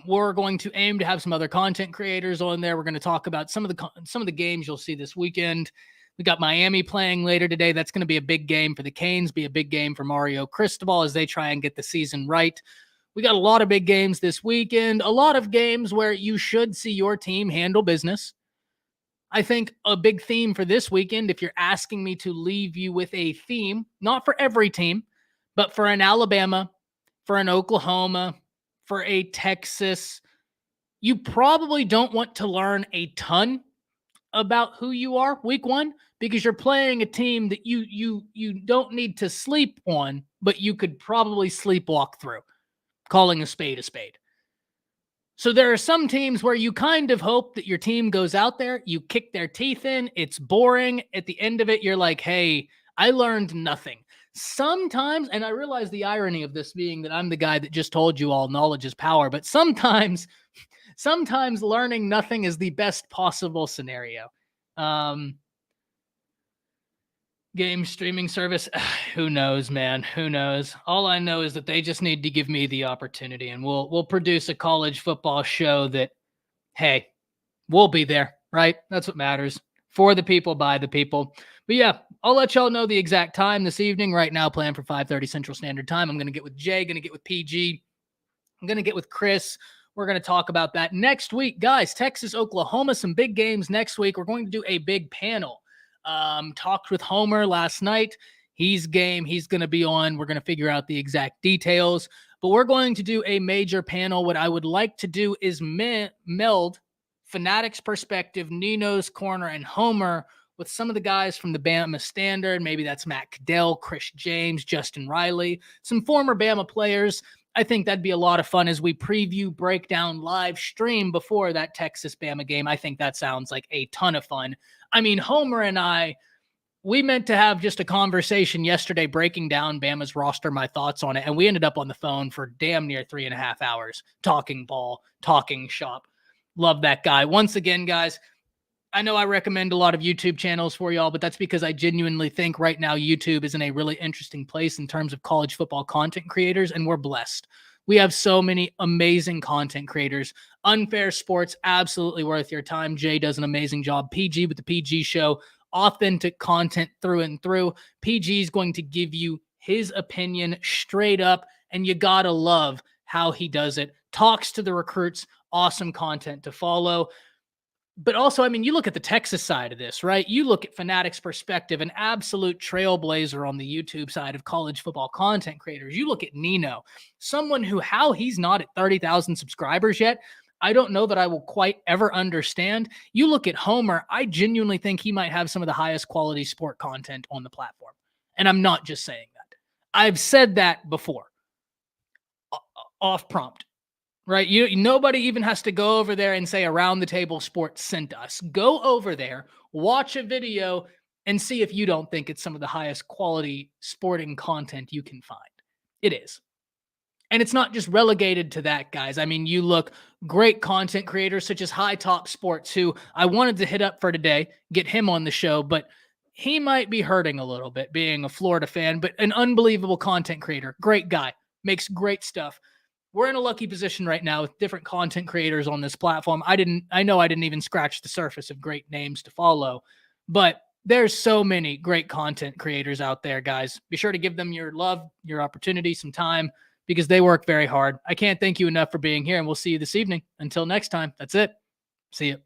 We're going to aim to have some other content creators on there. We're going to talk about some of the games you'll see this weekend. We got Miami playing later today. That's going to be a big game for the Canes, be a big game for Mario Cristobal as they try and get the season right. We got a lot of big games this weekend, a lot of games where you should see your team handle business. I think a big theme for this weekend, if you're asking me to leave you with a theme, not for every team, but for an Alabama, for an Oklahoma, for a Texas, you probably don't want to learn a ton about who you are week one, because you're playing a team that you don't need to sleep on, but you could probably sleepwalk through, calling a spade a spade. So there are some teams where you kind of hope that your team goes out there, you kick their teeth in, it's boring. At the end of it, you're like, hey, I learned nothing. sometimes, and I realize the irony of this being that I'm the guy that just told you all knowledge is power, but sometimes learning nothing is the best possible scenario. Game streaming service, who knows, man? Who knows? All I know is that they just need to give me the opportunity, and we'll produce a college football show that, hey, we'll be there, right? That's what matters. For the people, by the people. But yeah, I'll let y'all know the exact time this evening. Right now, planned for 5:30 Central Standard Time. I'm going to get with Jay, going to get with PG. I'm going to get with Chris. We're going to talk about that next week. Guys, Texas, Oklahoma, some big games next week. We're going to do a big panel. Talked with Homer last night. He's game. He's going to be on. We're going to figure out the exact details. But we're going to do a major panel. What I would like to do is meld Fanatics perspective, Nino's corner, and Homer with some of the guys from the Bama Standard. Maybe that's Matt Caddell, Chris James, Justin Riley, some former Bama players. I think that'd be a lot of fun as we preview, breakdown, live stream before that Texas-Bama game. I think that sounds like a ton of fun. I mean, Homer and I, we meant to have just a conversation yesterday breaking down Bama's roster, my thoughts on it, and we ended up on the phone for damn near 3.5 hours talking ball, talking shop. Love that guy. Once again, guys, I know I recommend a lot of YouTube channels for y'all, but that's because I genuinely think right now YouTube is in a really interesting place in terms of college football content creators, and we're blessed. We have so many amazing content creators. Unfair Sports, absolutely worth your time. Jay does an amazing job. PG with the PG Show, authentic content through and through. PG is going to give you his opinion straight up, and you gotta love how he does it. Talks to the recruits, awesome content to follow. But also, I mean, you look at the Texas side of this, right? You look at Fanatics perspective, an absolute trailblazer on the YouTube side of college football content creators. You look at Nino, someone who, how he's not at 30,000 subscribers yet, I don't know that I will quite ever understand. You look at Homer, I genuinely think he might have some of the highest quality sport content on the platform. And I'm not just saying that. I've said that before, off prompt. Right? Nobody even has to go over there and say Around the Table Sports sent us. Go over there, watch a video, and see if you don't think it's some of the highest quality sporting content you can find. It is. And it's not just relegated to that, guys. I mean, you look, great content creators such as High Top Sports, who I wanted to hit up for today, get him on the show, but he might be hurting a little bit being a Florida fan, but an unbelievable content creator. Great guy. Makes great stuff. We're in a lucky position right now with different content creators on this platform. I know I didn't even scratch the surface of great names to follow, but there's so many great content creators out there, guys. Be sure to give them your love, your opportunity, some time, because they work very hard. I can't thank you enough for being here, and we'll see you this evening. Until next time, that's it. See you.